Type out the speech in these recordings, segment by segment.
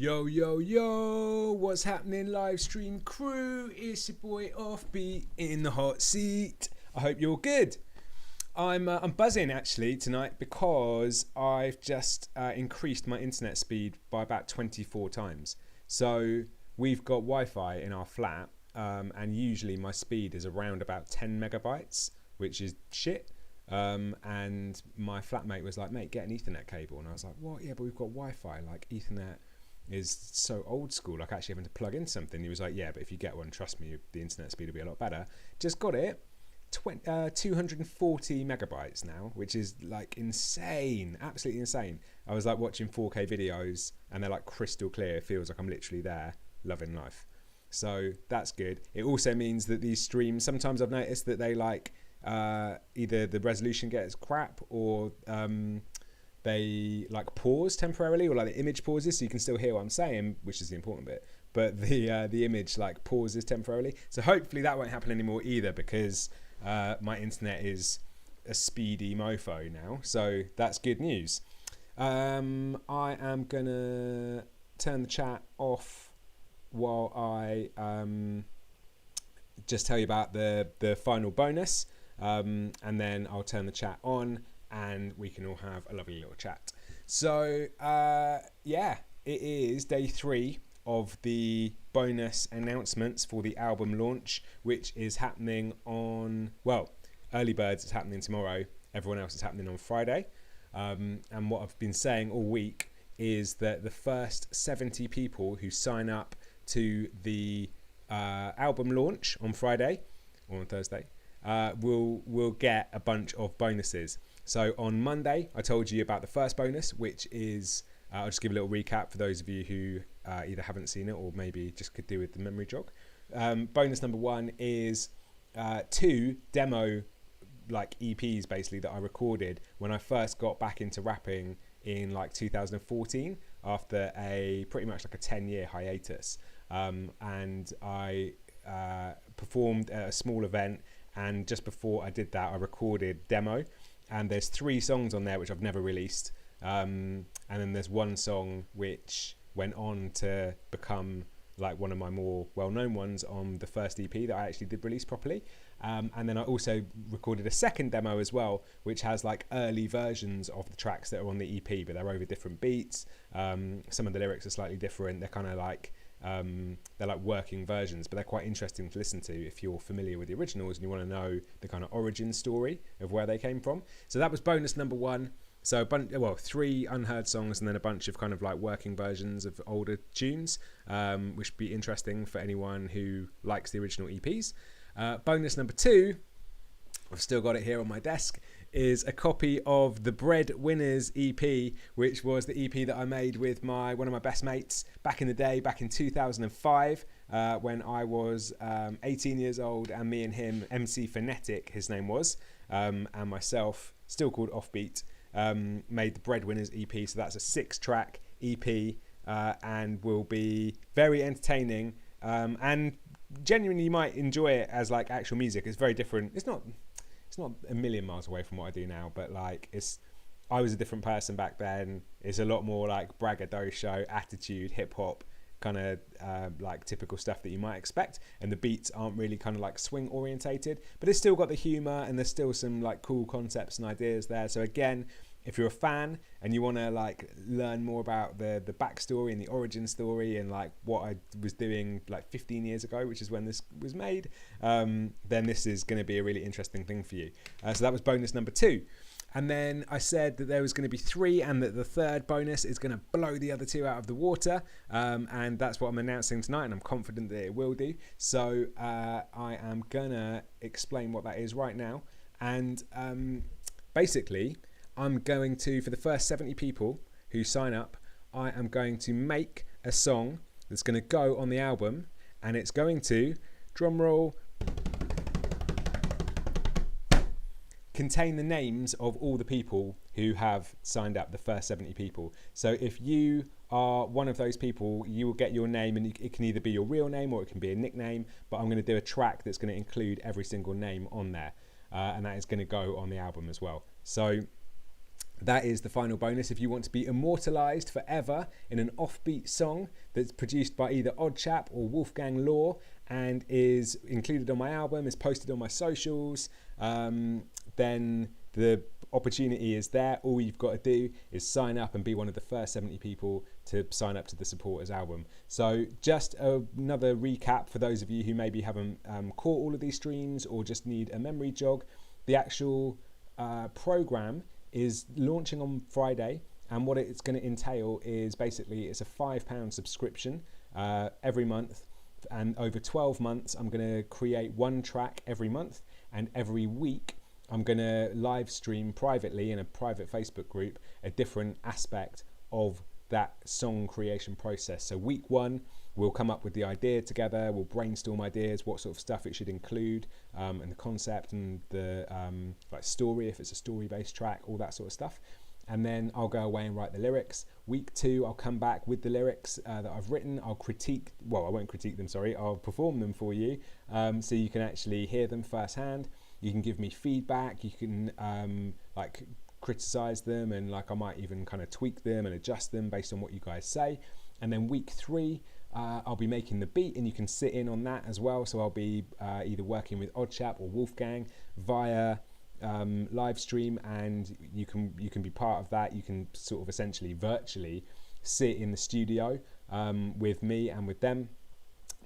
Yo, yo, yo, what's happening, live stream crew? It's your boy Offbeat in the hot seat. I hope you're good. I'm buzzing actually tonight because I've just increased my internet speed by about 24 times. So we've got Wi-Fi in our flat, and usually my speed is around about 10 megabytes, which is shit. And my flatmate was like, mate, get an Ethernet cable. And I was like, what? Yeah, but we've got Wi-Fi. Like, Ethernet is so old school, like actually having to plug in something. He was like, yeah, but if you get one, trust me, the internet speed will be a lot better. Just got it. 240 megabytes now, which is like insane, absolutely insane. I was like watching 4K videos and they're like crystal clear. It feels like I'm literally there, loving life. So that's good. It also means that these streams, sometimes I've noticed that they like either the resolution gets crap or they like pause temporarily, or like the image pauses, so you can still hear what I'm saying, which is the important bit, but the image like pauses temporarily. So hopefully that won't happen anymore either, because my internet is a speedy mofo now, so that's good news. I am gonna turn the chat off while I just tell you about the final bonus, and then I'll turn the chat on and we can all have a lovely little chat. So yeah, it is day 3 of the bonus announcements for the album launch, which is happening on, well, Early Birds is happening tomorrow, everyone else is happening on Friday. And what I've been saying all week is that the first 70 people who sign up to the album launch on Friday or on Thursday will get a bunch of bonuses. So on Monday, I told you about the first bonus, which is, I'll just give a little recap for those of you who either haven't seen it or maybe just could do with the memory jog. Bonus number 1 is 2 demo like EPs basically that I recorded when I first got back into rapping in like 2014 after a pretty much like a 10-year hiatus. And I performed at a small event, and just before I did that, I recorded demo. And there's 3 songs on there which I've never released, and then there's 1 song which went on to become like one of my more well-known ones on the first EP that I actually did release properly. And then I also recorded a second demo as well, which has like early versions of the tracks that are on the EP, but they're over different beats. Some of the lyrics are slightly different. They're kind of like they're like working versions, but they're quite interesting to listen to if you're familiar with the originals and you want to know the kind of origin story of where they came from. So that was bonus number 1. So 3 unheard songs and then a bunch of kind of like working versions of older tunes, which would be interesting for anyone who likes the original EPs. Bonus number 2, I've still got it here on my desk, is a copy of the Breadwinners EP, which was the EP that I made with one of my best mates back in the day, back in 2005, when I was 18 years old, and me and him, MC Phonetic, his name was, and myself, still called Offbeat, made the Breadwinners EP. So that's a 6-track EP, and will be very entertaining, and genuinely you might enjoy it as like actual music. It's very different. It's not a million miles away from what I do now, but like I was a different person back then. It's a lot more like braggadocio, attitude, hip hop, kind of like typical stuff that you might expect, and the beats aren't really kind of like swing orientated, but it's still got the humor and there's still some like cool concepts and ideas there. So again, if you're a fan and you want to like learn more about the backstory and the origin story and like what I was doing like 15 years ago, which is when this was made, then this is going to be a really interesting thing for you. So that was bonus number 2. And then I said that there was going to be 3 and that the third bonus is going to blow the other 2 out of the water. And that's what I'm announcing tonight, and I'm confident that it will do. So I am going to explain what that is right now. And basically, I'm going to, for the first 70 people who sign up, I am going to make a song that's going to go on the album, and it's going to, drumroll, contain the names of all the people who have signed up, the first 70 people. So if you are one of those people, you will get your name, and it can either be your real name or it can be a nickname, but I'm going to do a track that's going to include every single name on there, and that is going to go on the album as well. So that is the final bonus. If you want to be immortalised forever in an offbeat song that's produced by either Oddchap or Wolfgang Law and is included on my album, is posted on my socials, then the opportunity is there. All you've got to do is sign up and be one of the first 70 people to sign up to the supporters album. So just another recap for those of you who maybe haven't caught all of these streams or just need a memory jog. The actual program is launching on Friday, and what it's going to entail is basically it's a £5 subscription every month, and over 12 months I'm going to create one track every month, and every week I'm going to live stream privately in a private Facebook group a different aspect of that song creation process. So week 1 we'll come up with the idea together, we'll brainstorm ideas, what sort of stuff it should include, and the concept and the like story, if it's a story-based track, all that sort of stuff. And then I'll go away and write the lyrics. Week 2 I'll come back with the lyrics that I've written. I'll I won't critique them, sorry, I'll perform them for you, so you can actually hear them firsthand. You can give me feedback, you can like criticize them, and like I might even kind of tweak them and adjust them based on what you guys say. And then week 3 I'll be making the beat, and you can sit in on that as well. So I'll be either working with Oddchap or Wolfgang via live stream, and you can be part of that. You can sort of essentially virtually sit in the studio with me and with them,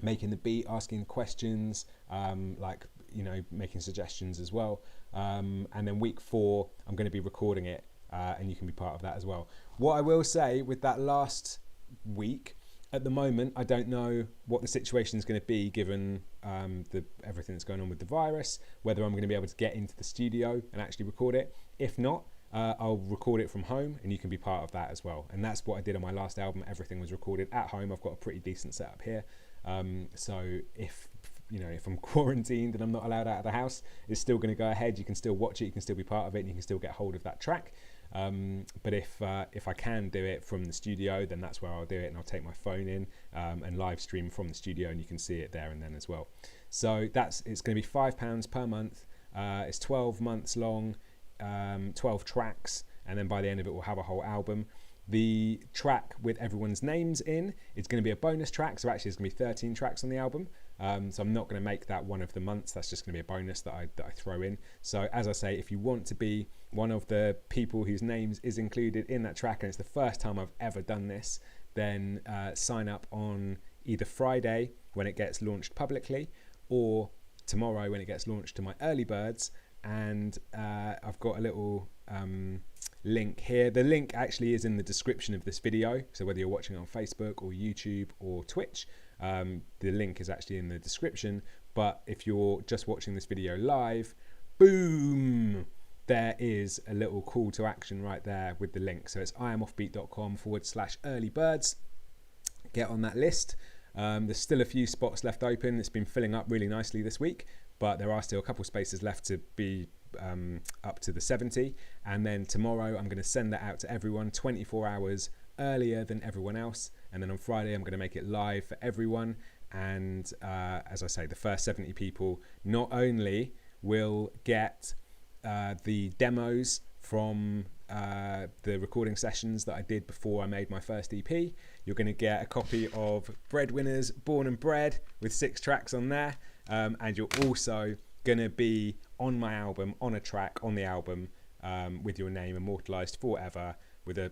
making the beat, asking questions, like, you know, making suggestions as well. And then week 4 I'm going to be recording it, and you can be part of that as well. What I will say with that last week, at the moment I don't know what the situation is going to be given everything that's going on with the virus, whether I'm going to be able to get into the studio and actually record it. If not, I'll record it from home, and you can be part of that as well. And that's what I did on my last album. Everything was recorded at home. I've got a pretty decent setup here, so if I'm quarantined and I'm not allowed out of the house, it's still going to go ahead. You can still watch it, you can still be part of it, and you can still get hold of that track. But if I can do it from the studio, then that's where I'll do it, and I'll take my phone in and live stream from the studio, and you can see it there and then as well. So it's going to be £5 per month. It's 12 months long, 12 tracks, and then by the end of it we'll have a whole album. The track with everyone's names in is going to be a bonus track, so actually there's going to be 13 tracks on the album. So I'm not going to make that one of the months. That's just going to be a bonus that I throw in. So as I say, if you want to be one of the people whose names is included in that track, and it's the first time I've ever done this, then sign up on either Friday when it gets launched publicly, or tomorrow when it gets launched to my early birds. And I've got a little link here. The link actually is in the description of this video, so whether you're watching on Facebook or YouTube or Twitch, the link is actually in the description. But if you're just watching this video live, boom, there is a little call to action right there with the link. So it's iamoffbeat.com/earlybirds. Get on that list. There's still a few spots left open. It's been filling up really nicely this week, but there are still a couple spaces left to be up to the 70. And then tomorrow I'm going to send that out to everyone 24 hours earlier than everyone else. And then on Friday I'm going to make it live for everyone. And as I say, the first 70 people not only will get the demos from the recording sessions that I did before I made my first EP. You're going to get a copy of Breadwinners Born and Bred with 6 tracks on there, and you're also going to be on my album, on a track on the album, with your name immortalised forever, with a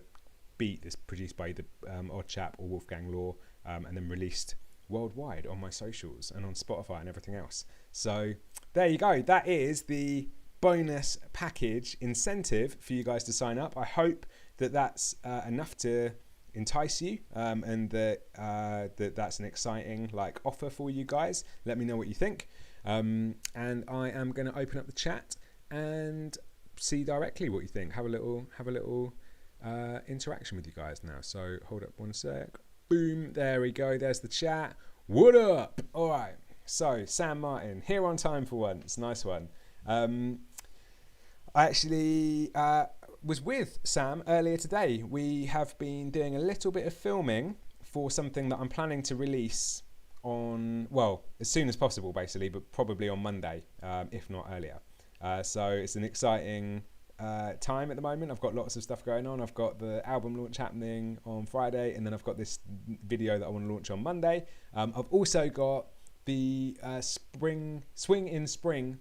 beat that's produced by the Oddchap or Wolfgang Law, and then released worldwide on my socials and on Spotify and everything else. So there you go. That is the bonus package incentive for you guys to sign up. I hope that that's enough to entice you, and that's an exciting offer for you guys. Let me know what you think, and I am going to open up the chat and see directly what you think. Have a little interaction with you guys now. So hold up one sec. Boom, there we go. There's the chat. What up? All right. So Sam Martin here on time for once. Nice one. I actually was with Sam earlier today. We have been doing a little bit of filming for something that I'm planning to release on, as soon as possible basically, but probably on Monday, if not earlier. So it's an exciting time at the moment. I've got lots of stuff going on. I've got the album launch happening on Friday, and then I've got this video that I want to launch on Monday. I've also got the Swing in Spring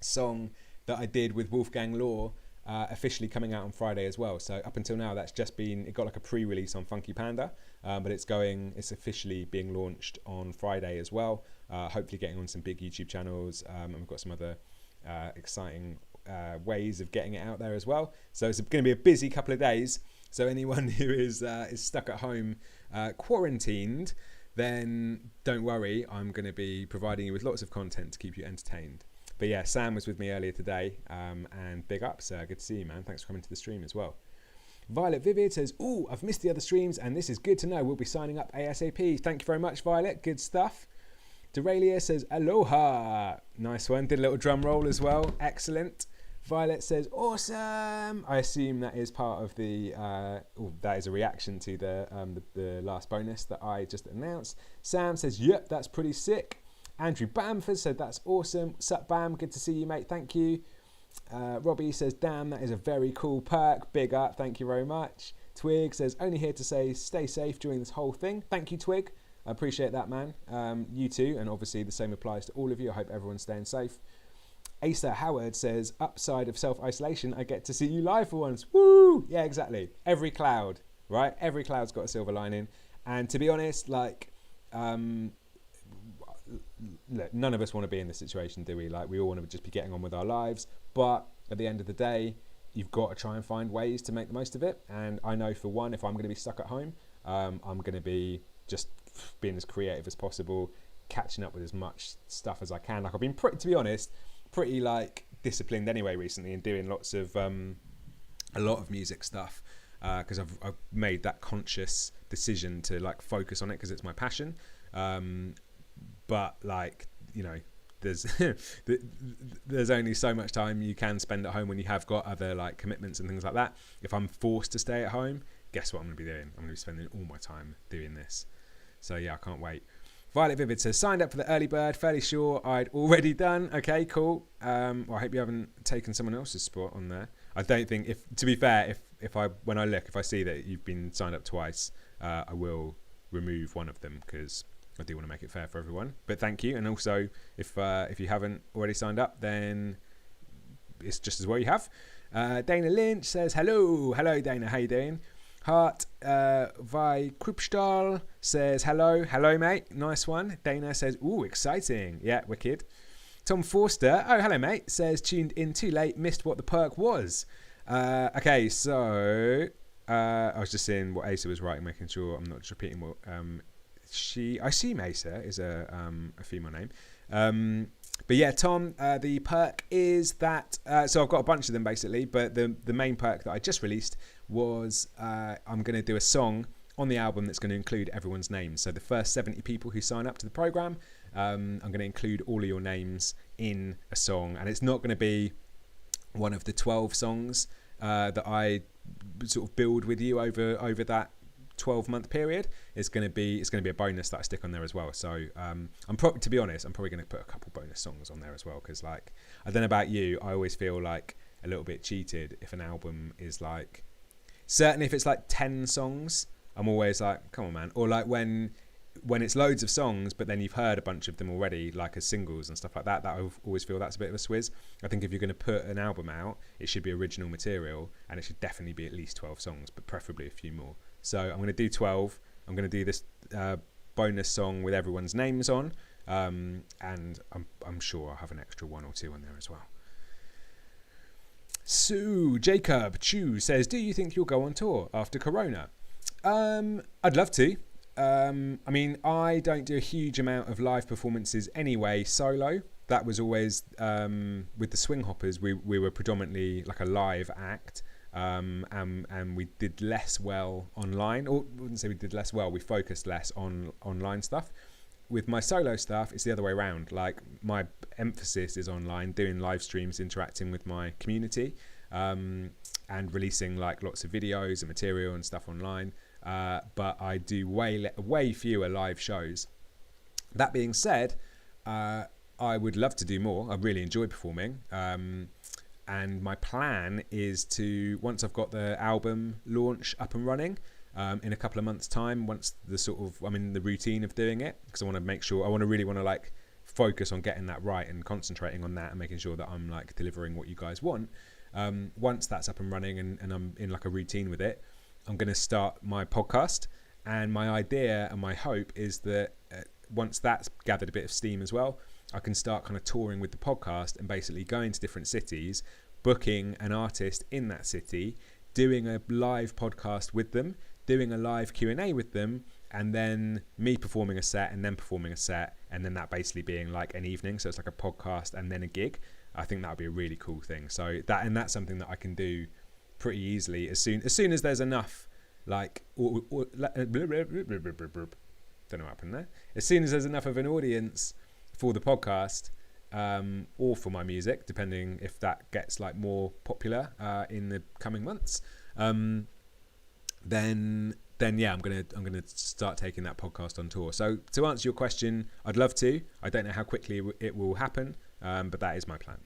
song that I did with Wolfgang Law officially coming out on Friday as well. So up until now, that's just been, it got like a pre-release on Funky Panda, but it's officially being launched on Friday as well. Hopefully getting on some big YouTube channels, and we've got some other exciting ways of getting it out there as well. So it's going to be a busy couple of days. So anyone who is stuck at home quarantined, then don't worry, I'm going to be providing you with lots of content to keep you entertained. But yeah, Sam was with me earlier today, and big ups, good to see you, man. Thanks for coming to the stream as well. Violet Vivid says, "Ooh, I've missed the other streams, and this is good to know. We'll be signing up ASAP." Thank you very much, Violet. Good stuff. Deralia says, "Aloha." Nice one. Did a little drum roll as well. Excellent. Violet says, "Awesome." I assume that is part of the, that is a reaction to the last bonus that I just announced. Sam says, "Yep, that's pretty sick." Andrew Bamford said, "That's awesome. Sup, Bam? Good to see you, mate. Thank you." Robbie says, "Damn, that is a very cool perk. Big up. Thank you very much." Twig says, "Only here to say stay safe during this whole thing." Thank you, Twig. I appreciate that, man. You too. And obviously the same applies to all of you. I hope everyone's staying safe. Asa Howard says, "Upside of self-isolation, I get to see you live for once." Woo! Yeah, exactly. Every cloud, right? Every cloud's got a silver lining. And to be honest, like, look, none of us want to be in this situation, do we? Like, we all want to just be getting on with our lives, but at the end of the day, you've got to try and find ways to make the most of it. And I know, for one, if I'm going to be stuck at home, I'm going to be just being as creative as possible, catching up with as much stuff as I can. Like, I've been to be honest, pretty like disciplined anyway recently, and doing lots of a lot of music stuff, because I've made that conscious decision to like focus on it because it's my passion. But like, you know, there's only so much time you can spend at home when you have got other like commitments and things like that. If I'm forced to stay at home, guess what I'm going to be doing? I'm going to be spending all my time doing this. So yeah, I can't wait. Violet Vivid says, "Signed up for the early bird. Fairly sure I'd already done." Okay, cool. Well, I hope you haven't taken someone else's spot on there. I don't think, to be fair, if I see that you've been signed up twice, I will remove one of them because I do want to make it fair for everyone. But thank you. And also, if you haven't already signed up, then it's just as well you have. Dana Lynch says, "Hello." Hello, Dana. How you doing? Hart Vi Krupstahl says, "Hello." Hello, mate. Nice one. Dana says, "Ooh, exciting." Yeah, wicked. Tom Forster, "Oh, hello, mate," says, "Tuned in too late. Missed what the perk was." Okay, so I was just seeing what Asa was writing, making sure I'm not just repeating what I assume Asa is a female name. But yeah, Tom, the perk is that, so I've got a bunch of them basically, but the main perk that I just released was I'm going to do a song on the album that's going to include everyone's names. So the first 70 people who sign up to the program, I'm going to include all of your names in a song, and it's not going to be one of the 12 songs that I sort of build with you over that 12-month period. It's going to be a bonus that I stick on there as well. So to be honest, I'm probably going to put a couple bonus songs on there as well, because like, I don't know about you, I always feel like a little bit cheated if an album is like, certainly if it's like 10 songs, I'm always like, come on, man. Or like when it's loads of songs, but then you've heard a bunch of them already, like as singles and stuff like that, I always feel that's a bit of a swizz. I think if you're going to put an album out, it should be original material, and it should definitely be at least 12 songs, but preferably a few more. So I'm going to do 12. I'm going to do this bonus song with everyone's names on, and I'm sure I'll have an extra one or two on there as well. So Jacob Chu says, "Do you think you'll go on tour after Corona?" I'd love to. I mean, I don't do a huge amount of live performances anyway, solo. That was always, with the Swing Hoppers, we were predominantly like a live act, and we did less well online. Or I wouldn't say we did less well, we focused less on online stuff. With my solo stuff, it's the other way around. Like, my emphasis is online, doing live streams, interacting with my community, and releasing like lots of videos and material and stuff online. But I do way fewer live shows. That being said, I would love to do more. I really enjoy performing, And my plan is to, once I've got the album launch up and running, in a couple of months' time, once I'm in the routine of doing it, because I want to make sure, I really want to like focus on getting that right and concentrating on that and making sure that I'm like delivering what you guys want. Once that's up and running and I'm in like a routine with it, I'm going to start my podcast. And my idea and my hope is that once that's gathered a bit of steam as well, I can start kind of touring with the podcast and basically going to different cities, booking an artist in that city, doing a live podcast with them, doing a live Q&A with them, and then me performing a set and then performing a set, and then that basically being like an evening. So it's like a podcast and then a gig. I think that would be a really cool thing. So that's something that I can do pretty easily as soon as there's enough like don't know what happened there. As soon as there's enough of an audience for the podcast, or for my music, depending if that gets like more popular in the coming months, then yeah, I'm gonna start taking that podcast on tour. So to answer your question, I'd love to. I don't know how quickly it will happen, but that is my plan.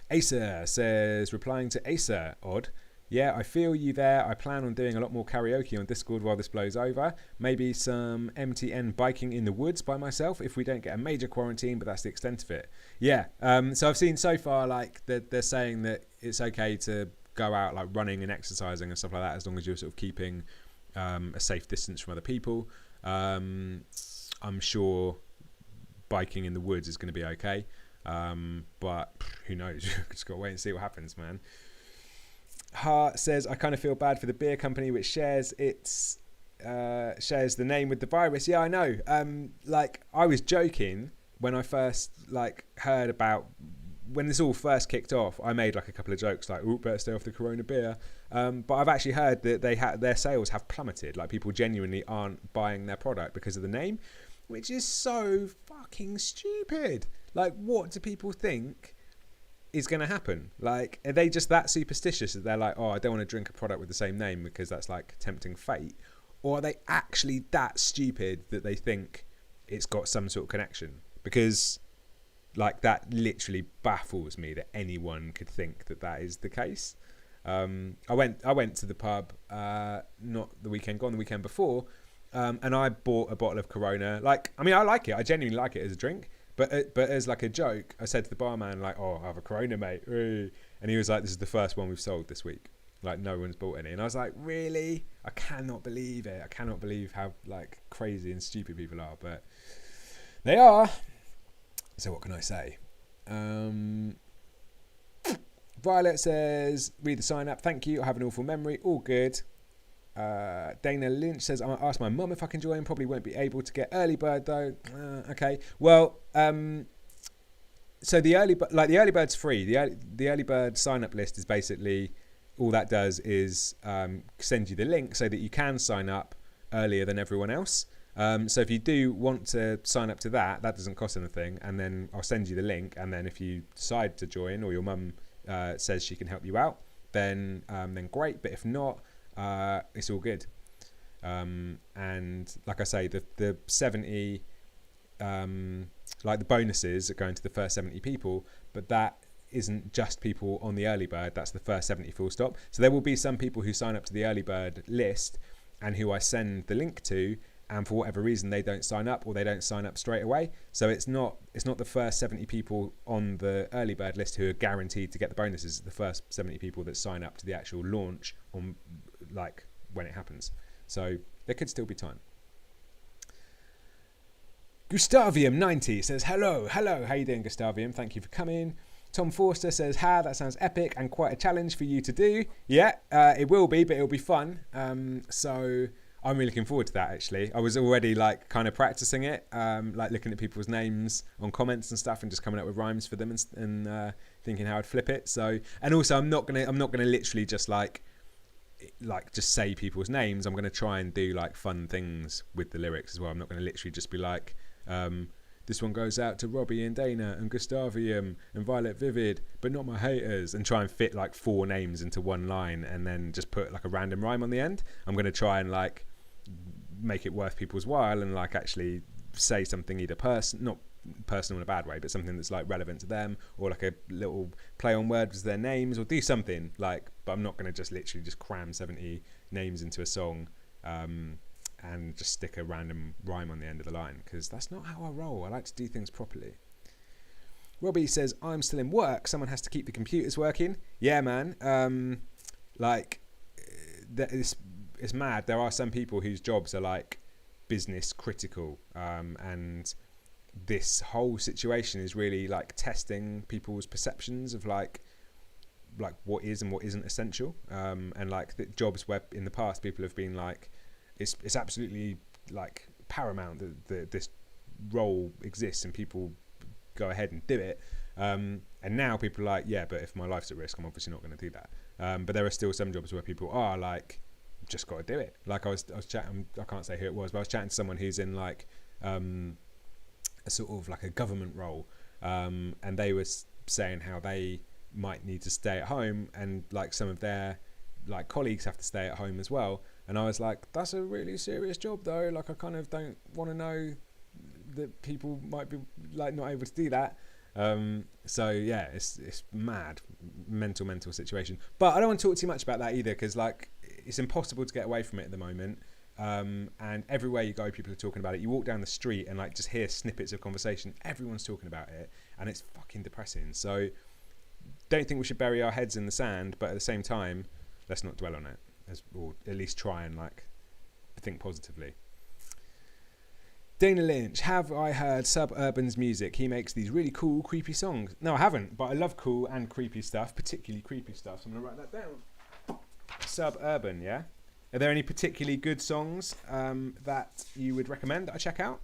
Asa says, replying to Asa, odd. Yeah, I feel you there. I plan on doing a lot more karaoke on Discord while this blows over. Maybe some MTN biking in the woods by myself if we don't get a major quarantine, but that's the extent of it. Yeah, so I've seen so far like they're saying that it's okay to go out like running and exercising and stuff like that as long as you're sort of keeping a safe distance from other people. I'm sure biking in the woods is going to be okay, but who knows? Just got to wait and see what happens, man. Hart says, I kind of feel bad for the beer company which shares the name with the virus. Yeah, I know. Like I was joking when I first like heard about when this all first kicked off. I made like a couple of jokes like, "Ooh, better stay off the Corona beer." But I've actually heard that their sales have plummeted. Like people genuinely aren't buying their product because of the name, which is so fucking stupid. Like, what do people think is going to happen? Like, are they just that superstitious that they're like, oh, I don't want to drink a product with the same name because that's like tempting fate? Or are they actually that stupid that they think it's got some sort of connection? Because like that literally baffles me that anyone could think that is the case. I went to the pub not the weekend gone, the weekend before, and I bought a bottle of Corona. Like, I mean, I like it. I genuinely like it as a drink. But as like a joke, I said to the barman, like, oh, I have a Corona, mate. And he was like, this is the first one we've sold this week. Like, no one's bought any. And I was like, really? I cannot believe it. I cannot believe how, like, crazy and stupid people are. But they are. So what can I say? Violet says, read the sign up. Thank you. I have an awful memory. All good. Dana Lynch says, I asked my mum if I can join. Probably won't be able to get early bird though. Okay. Well, so the early bird's free. The early bird sign up list is basically all that does is send you the link so that you can sign up earlier than everyone else. So if you do want to sign up to that doesn't cost anything, and then I'll send you the link. And then if you decide to join, or your mum says she can help you out, then great. But if not, it's all good. And like I say, the 70 like the bonuses are going to the first 70 people, but that isn't just people on the early bird. That's the first 70 full stop. So there will be some people who sign up to the early bird list and who I send the link to, and for whatever reason they don't sign up, or they don't sign up straight away. So it's not the first 70 people on the early bird list who are guaranteed to get the bonuses. It's the first 70 people that sign up to the actual launch on like when it happens. So there could still be time. Gustavium90 says, hello, how you doing, Gustavium? Thank you for coming. Tom Forster says, that sounds epic and quite a challenge for you to do. Yeah, it will be, but it'll be fun. So I'm really looking forward to that, actually. I was already like kind of practicing it, like looking at people's names on comments and stuff and just coming up with rhymes for them and thinking how I'd flip it. So, and also I'm not gonna literally just like just say people's names. I'm going to try and do like fun things with the lyrics as well. I'm not going to literally just be like, this one goes out to Robbie and Dana and Gustavium and Violet Vivid, but not my haters, and try and fit like 4 names into one line and then just put like a random rhyme on the end. I'm going to try and like make it worth people's while and like actually say something either personal in a bad way, but something that's like relevant to them, or like a little play on words with their names, or do something like. But I'm not going to just literally just cram 70 names into a song and just stick a random rhyme on the end of the line, because that's not how I roll. I like to do things properly. Robbie says, I'm still in work. Someone has to keep the computers working. Yeah, man. It's mad. There are some people whose jobs are like business critical, and this whole situation is really like testing people's perceptions of like what is and what isn't essential. And like the jobs where in the past people have been like, it's absolutely like paramount that this role exists and people go ahead and do it. And now people are like, yeah, but if my life's at risk, I'm obviously not going to do that. But there are still some jobs where people are like, just got to do it. Like I was chatting, I can't say who it was, but I was chatting to someone who's in like a sort of like a government role, and they were saying how they might need to stay at home, and like some of their like colleagues have to stay at home as well. And I was like, that's a really serious job though. Like I kind of don't want to know that people might be like not able to do that. So yeah, it's mad, mental situation. But I don't want to talk too much about that either, because like it's impossible to get away from it at the moment. And everywhere you go, people are talking about it. You walk down the street and like just hear snippets of conversation. Everyone's talking about it, and it's fucking depressing. So don't think we should bury our heads in the sand, but at the same time, let's not dwell on it, or at least try and like think positively. Dana Lynch, have I heard Suburban's music? He makes these really cool, creepy songs. No, I haven't, but I love cool and creepy stuff, particularly creepy stuff. So I'm going to write that down. Suburban, yeah? Are there any particularly good songs that you would recommend that I check out?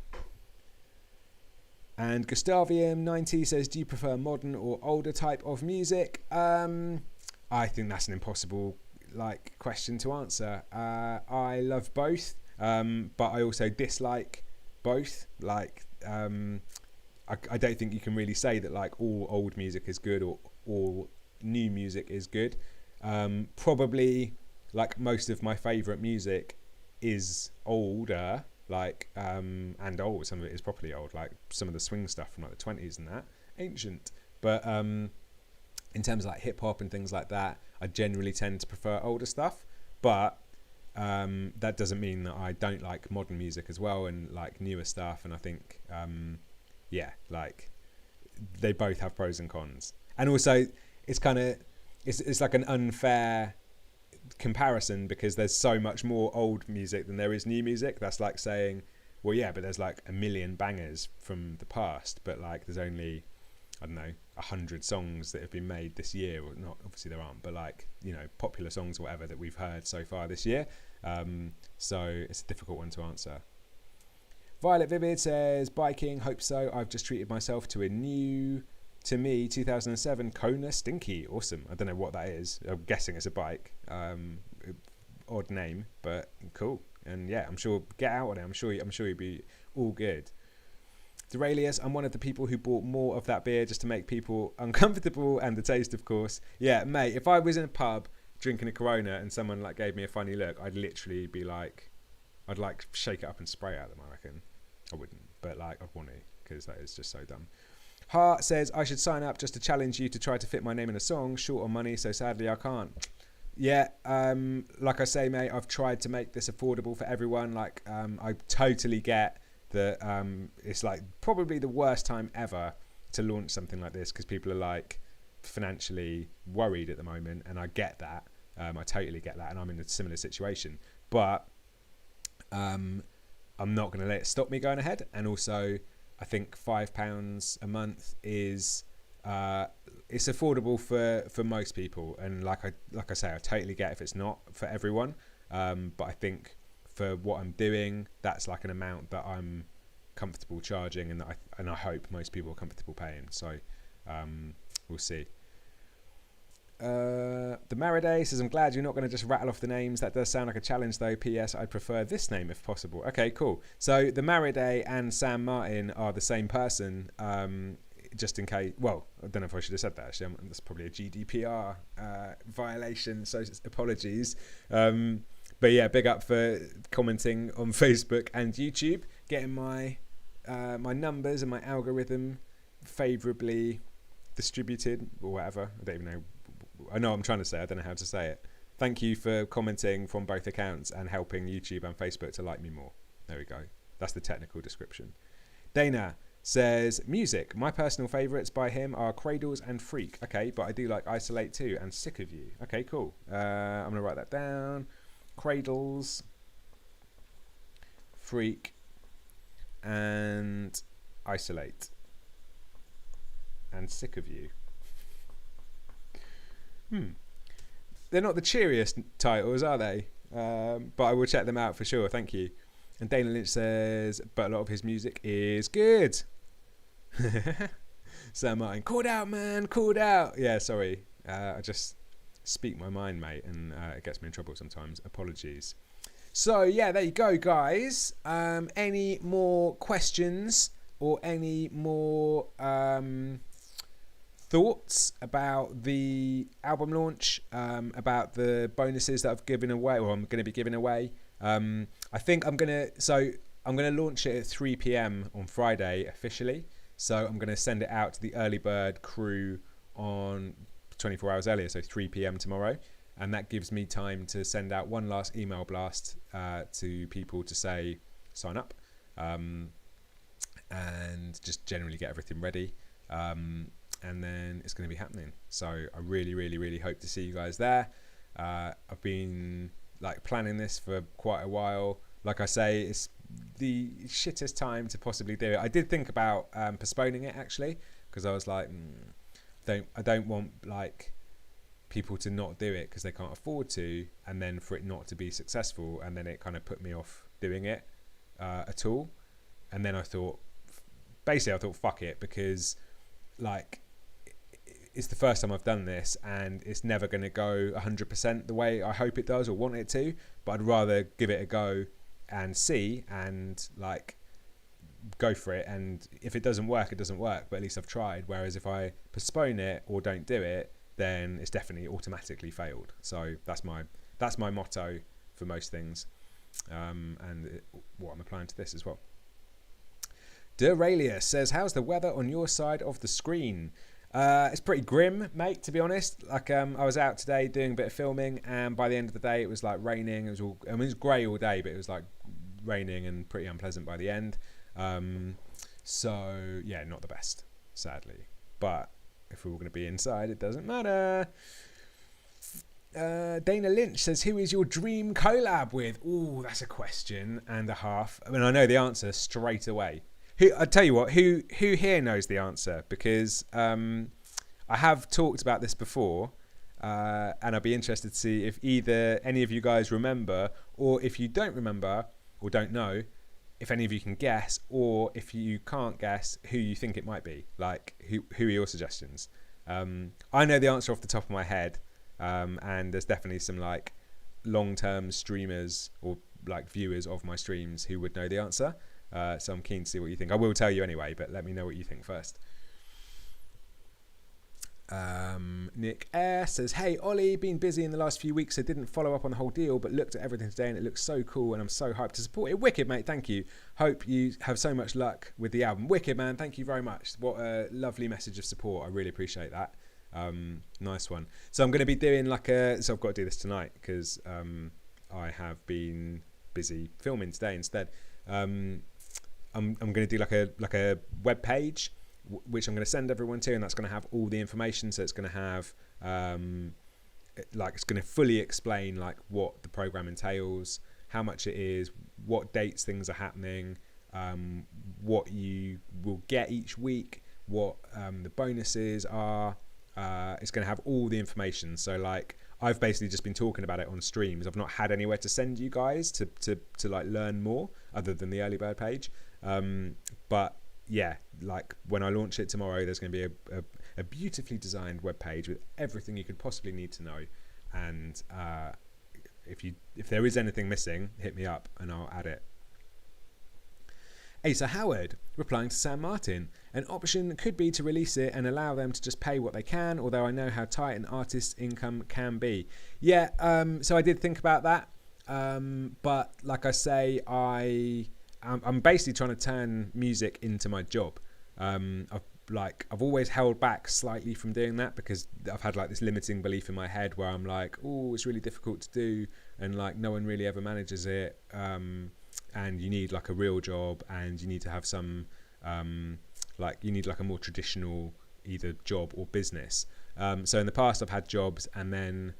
And Gustavium90 says, do you prefer modern or older type of music? I think that's an impossible like question to answer. I love both, but I also dislike both. Like I don't think you can really say that like all old music is good or all new music is good. Probably like most of my favourite music is older, like and old. Some of it is properly old, like some of the swing stuff from like the 20s and that, ancient. But in terms of like hip hop and things like that, I generally tend to prefer older stuff. But that doesn't mean that I don't like modern music as well and like newer stuff. And I think yeah, like they both have pros and cons. And also it's kind of it's like an unfair comparison, because there's so much more old music than there is new music. That's like saying, well, yeah, but there's like a million bangers from the past, but like there's only, I don't know, 100 songs that have been made this year. Or not, obviously there aren't, but like, you know, popular songs or whatever that we've heard so far this year. So it's a difficult one to answer. Violet Vivid says, biking, hope so. I've just treated myself to a new, to me, 2007 Kona Stinky. Awesome. I don't know what that is. I'm guessing it's a bike. Odd name, but cool. And yeah, I'm sure, get out on it. I'm sure you'll be all good. Duralius, I'm one of the people who bought more of that beer just to make people uncomfortable, and the taste, of course. Yeah, mate, if I was in a pub drinking a Corona and someone like gave me a funny look, I'd literally be like, I'd like shake it up and spray at them, I reckon. I wouldn't, but like I'd want to, because that is just so dumb. Hart says, I should sign up just to challenge you to try to fit my name in a song. Short on money, so sadly I can't. Yeah, like I say, mate, I've tried to make this affordable for everyone. Like, I totally get that it's like probably the worst time ever to launch something like this, because people are like financially worried at the moment, and I get that. I totally get that, and I'm in a similar situation. But I'm not going to let it stop me going ahead. And also, I think £5 a month is it's affordable for most people. And like I say, I totally get if it's not for everyone. But I think for what I'm doing, that's like an amount that I'm comfortable charging, and I hope most people are comfortable paying. So we'll see. The Mariday says, I'm glad you're not going to just rattle off the names. That does sound like a challenge though. P.S. I'd prefer this name if possible. Okay, cool. So the Mariday and Sam Martin are the same person. Just in case, well, I don't know if I should have said that actually. That's probably a GDPR violation, so apologies. But yeah, big up for commenting on Facebook and YouTube, getting my my numbers and my algorithm favorably distributed or whatever. I don't even know. I know what I'm trying to say. I don't know how to say it. Thank you for commenting from both accounts and helping YouTube and Facebook to like me more. There we go. That's the technical description. Dana says, music. My personal favourites by him are Cradles and Freak. Okay, but I do like Isolate too and Sick of You. Okay, cool. I'm going to write that down. Cradles, Freak, and Isolate. And Sick of You. They're not the cheeriest titles, are they? But I will check them out for sure. Thank you. And Dana Lynch says, but a lot of his music is good. Sam Martin, called out, man, called out. Yeah, sorry. I just speak my mind, mate, and it gets me in trouble sometimes. Apologies. So, yeah, there you go, guys. Any more questions or any more thoughts about the album launch, about the bonuses that I've given away, or I'm going to be giving away? I think I'm going to launch it at 3 p.m. on Friday officially. So I'm going to send it out to the early bird crew on 24 hours earlier, so 3 p.m. tomorrow. And that gives me time to send out one last email blast to people to say, sign up, and just generally get everything ready. And then it's going to be happening. So I really, really, really hope to see you guys there. I've been planning this for quite a while. Like I say, it's the shittest time to possibly do it. I did think about postponing it actually, because I was like, I don't want people to not do it because they can't afford to, and then for it not to be successful, and then it kind of put me off doing it at all. And then I thought fuck it, because it's the first time I've done this, and it's never going to go 100% the way I hope it does or want it to, but I'd rather give it a go and see, and go for it. And if it doesn't work, it doesn't work, but at least I've tried. Whereas if I postpone it or don't do it, then it's definitely automatically failed. So that's my motto for most things, and what I'm applying to this as well. Deralia says, how's the weather on your side of the screen? It's pretty grim, mate, to be honest. I was out today doing a bit of filming, and by the end of the day it was raining. It was grey all day, but it was raining and pretty unpleasant by the end. So yeah, not the best, sadly. But if we were going to be inside, it doesn't matter. Dana Lynch says, who is your dream collab with? Ooh, that's a question and a half. I mean, I know the answer straight away. I tell you what, who here knows the answer? Because I have talked about this before, and I'd be interested to see if either any of you guys remember, or if you don't remember or don't know, if any of you can guess, or if you can't guess, who you think it might be. Who are your suggestions? I know the answer off the top of my head, and there's definitely some long-term streamers or viewers of my streams who would know the answer. So I'm keen to see what you think. I will tell you anyway, but let me know what you think first. Nick Air says, hey Ollie, been busy in the last few weeks, so didn't follow up on the whole deal, but looked at everything today and it looks so cool, and I'm so hyped to support it. Wicked, mate, thank you. Hope you have so much luck with the album. Wicked, man, thank you very much. What a lovely message of support. I really appreciate that. Nice one. So I'm going to be doing so I've got to do this tonight because I have been busy filming today instead. I'm going to do like a web page which I'm going to send everyone to, and that's going to have all the information. So it's going to have it's going to fully explain what the program entails, how much it is, what dates things are happening, what you will get each week, what the bonuses are. It's going to have all the information. So I've basically just been talking about it on streams. I've not had anywhere to send you guys to learn more other than the early bird page. But yeah, when I launch it tomorrow, there's going to be a beautifully designed web page with everything you could possibly need to know. And if there is anything missing, hit me up and I'll add it. Asa Howard replying to Sam Martin, an option could be to release it and allow them to just pay what they can, although I know how tight an artist's income can be. Yeah, so I did think about that, but like I say, I I'm basically trying to turn music into my job. I've always held back slightly from doing that because I've had like this limiting belief in my head where I'm like, oh, it's really difficult to do, and like no one really ever manages it, and you need like a real job, and you need to have some you need like a more traditional either job or business. So in the past I've had jobs, and then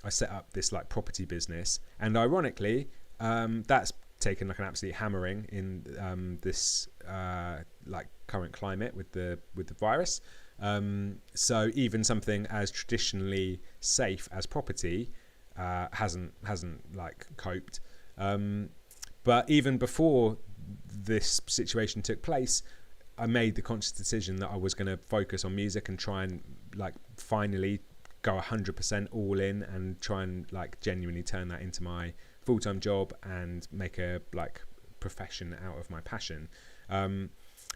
I set up this like property business, and ironically that's taken like an absolute hammering in this like current climate with the virus. So even something as traditionally safe as property hasn't like coped. But even before this situation took place, I made the conscious decision that I was going to focus on music and try and like finally go 100% all in and try and like genuinely turn that into my full-time job and make a like profession out of my passion.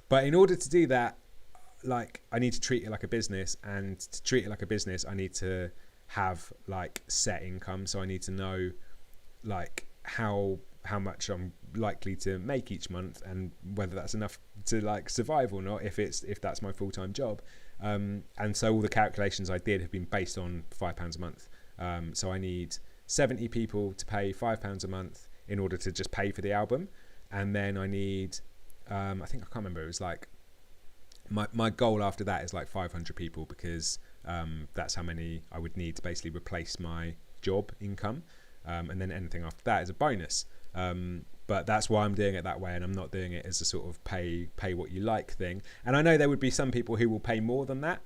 But in order to do that, like I need to treat it like a business, and to treat it like a business I need to have like set income. So I need to know like how much I'm likely to make each month, and whether that's enough to like survive or not if that's my full-time job. And so all the calculations I did have been based on £5 a month. So I need 70 people to pay £5 a month in order to just pay for the album, and then I need I think I can't remember, it was like my goal after that is like 500 people, because that's how many I would need to basically replace my job income, and then anything after that is a bonus. But that's why I'm doing it that way, and I'm not doing it as a sort of pay what you like thing. And I know there would be some people who will pay more than that,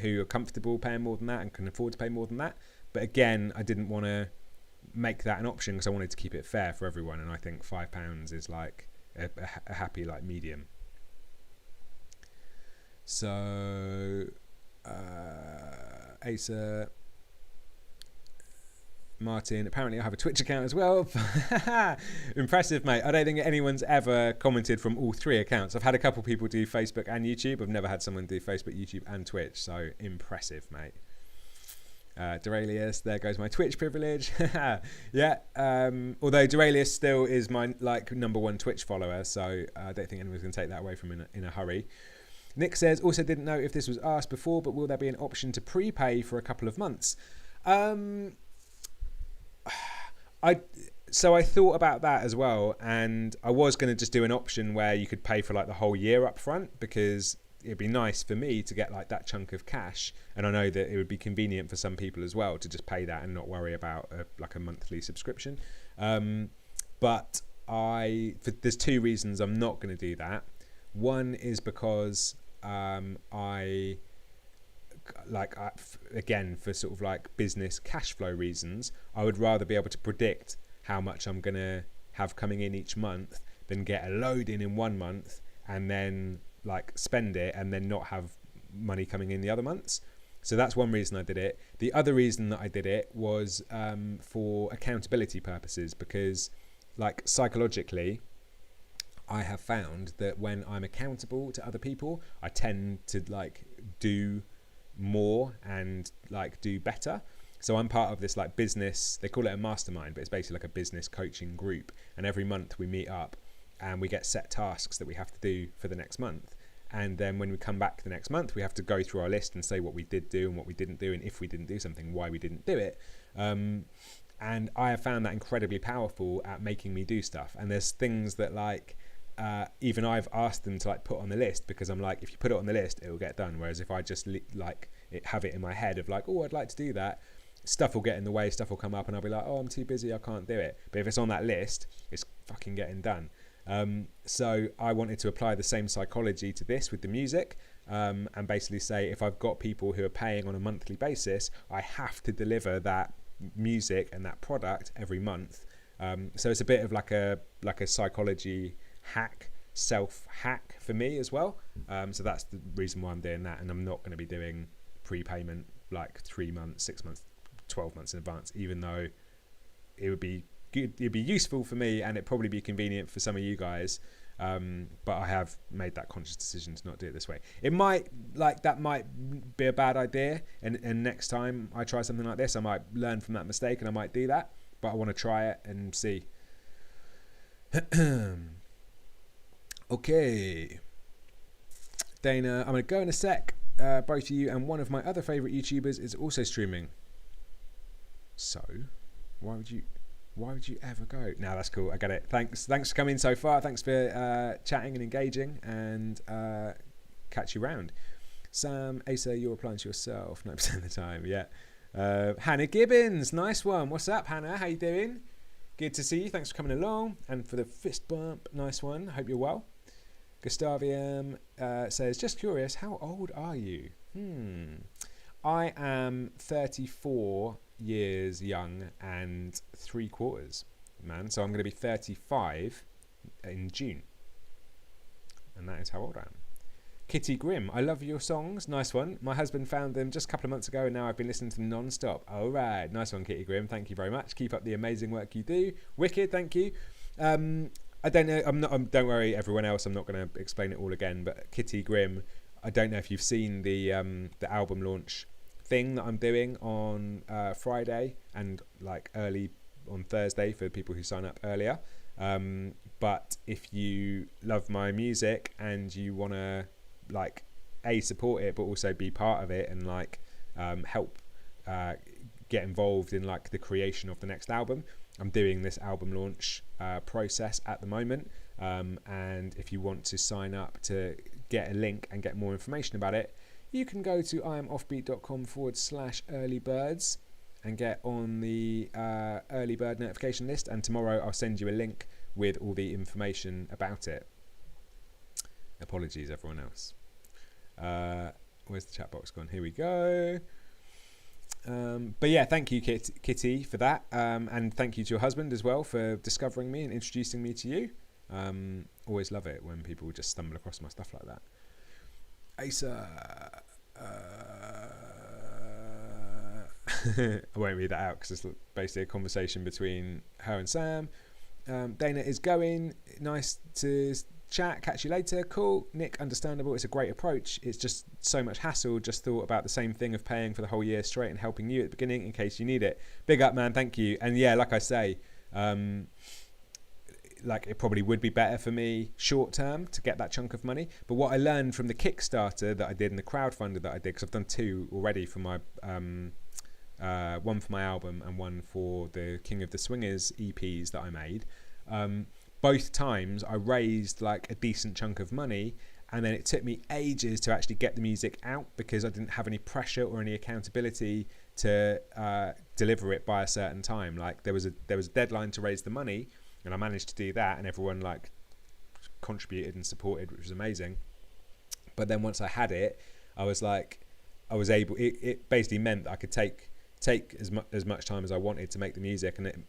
who are comfortable paying more than that and can afford to pay more than that. But again, I didn't want to make that an option because I wanted to keep it fair for everyone, and I think £5 is like a happy like medium. So Asa Martin, apparently I have a Twitch account as well. Impressive, mate. I don't think anyone's ever commented from all three accounts. I've had a couple people do Facebook and YouTube. I've never had someone do Facebook, YouTube and Twitch, so impressive, mate. Duralius, there goes my Twitch privilege. Yeah, although Duralius still is my like #1 Twitch follower, so I don't think anyone's going to take that away from him in a hurry. Nick says, also didn't know if this was asked before, but will there be an option to prepay for a couple of months? So I thought about that as well, and I was going to just do an option where you could pay for like the whole year up front, because it'd be nice for me to get like that chunk of cash, and I know that it would be convenient for some people as well to just pay that and not worry about like a monthly subscription. But there's two reasons I'm not going to do that. One is because again, for sort of like business cash flow reasons, I would rather be able to predict how much I'm going to have coming in each month than get a load in 1 month and then like spend it and then not have money coming in the other months. So that's one reason I did it. The other reason that I did it was for accountability purposes, because like psychologically I have found that when I'm accountable to other people, I tend to like do more and like do better. So I'm part of this like business, they call it a mastermind, but it's basically like a business coaching group, and every month we meet up and we get set tasks that we have to do for the next month, and then when we come back the next month we have to go through our list and say what we did do and what we didn't do, and if we didn't do something, why we didn't do it. And I have found that incredibly powerful at making me do stuff. And there's things that like even I've asked them to like put on the list, because I'm like, if you put it on the list it will get done, whereas if I just have it in my head of like, oh, I'd like to do that, stuff will get in the way, stuff will come up and I'll be like, oh, I'm too busy, I can't do it. But if it's on that list, it's fucking getting done. So I wanted to apply the same psychology to this with the music, and basically say, if I've got people who are paying on a monthly basis, I have to deliver that music and that product every month. So it's a bit of like a psychology hack, self hack for me as well. So that's the reason why I'm doing that, and I'm not going to be doing prepayment like 3 months, 6 months, 12 months in advance, even though it would be good, it'd be useful for me, and it'd probably be convenient for some of you guys. But I have made that conscious decision to not do it this way. It might that might be a bad idea, and next time I try something like this, I might learn from that mistake and I might do that. But I want to try it and see. Okay. Dana, I'm going to go in a sec. Both of you and one of my other favourite YouTubers is also streaming. So, why would you ever go? No, that's cool. I get it. Thanks for coming so far. Thanks for chatting and engaging, and catch you round. Sam, Asa, you're applying to yourself 90% of the time. Yeah. Hannah Gibbons, nice one. What's up, Hannah? How you doing? Good to see you. Thanks for coming along. And for the fist bump, nice one. Hope you're well. Gustavium says, just curious, how old are you? I am 34 years young and 3/4, man. So I'm going to be 35 in June. And that is how old I am. Kitty Grimm, I love your songs. Nice one. My husband found them just a couple of months ago and now I've been listening to them non-stop. All right. Nice one, Kitty Grimm. Thank you very much. Keep up the amazing work you do. Wicked. Thank you. I don't know. Don't worry, everyone else. I'm not going to explain it all again. But Kitty Grimm, I don't know if you've seen the album launch thing that I'm doing on Friday and like early on Thursday for people who sign up earlier. But if you love my music and you want to like support it, but also be part of it and like help get involved in like the creation of the next album, I'm doing this album launch process at the moment, and if you want to sign up to get a link and get more information about it, you can go to iamoffbeat.com/earlybirds and get on the early bird notification list, and tomorrow I'll send you a link with all the information about it. Apologies everyone else. Where's the chat box gone? Here we go. But yeah, thank you Kitty for that, and thank you to your husband as well for discovering me and introducing me to you. Always love it when people just stumble across my stuff like that. Asa, I won't read that out because it's basically a conversation between her and Sam. Dana is going. Nice to chat. Catch you later. Cool. Nick, understandable. It's a great approach. It's just so much hassle. Just thought about the same thing of paying for the whole year straight and helping you at the beginning in case you need it. Big up, man. Thank you. And yeah, like I say, like it probably would be better for me short term to get that chunk of money. But what I learned from the Kickstarter that I did and the crowdfunder that I did, because I've done 2 already for my one for my album and one for the King of the Swingers EPs that I made. Both times I raised like a decent chunk of money, and then it took me ages to actually get the music out because I didn't have any pressure or any accountability to deliver it by a certain time. Like there was a deadline to raise the money, and I managed to do that, and everyone like contributed and supported, which was amazing. But then once I had it, I was able. It basically meant that I could take as much time as I wanted to make the music, and it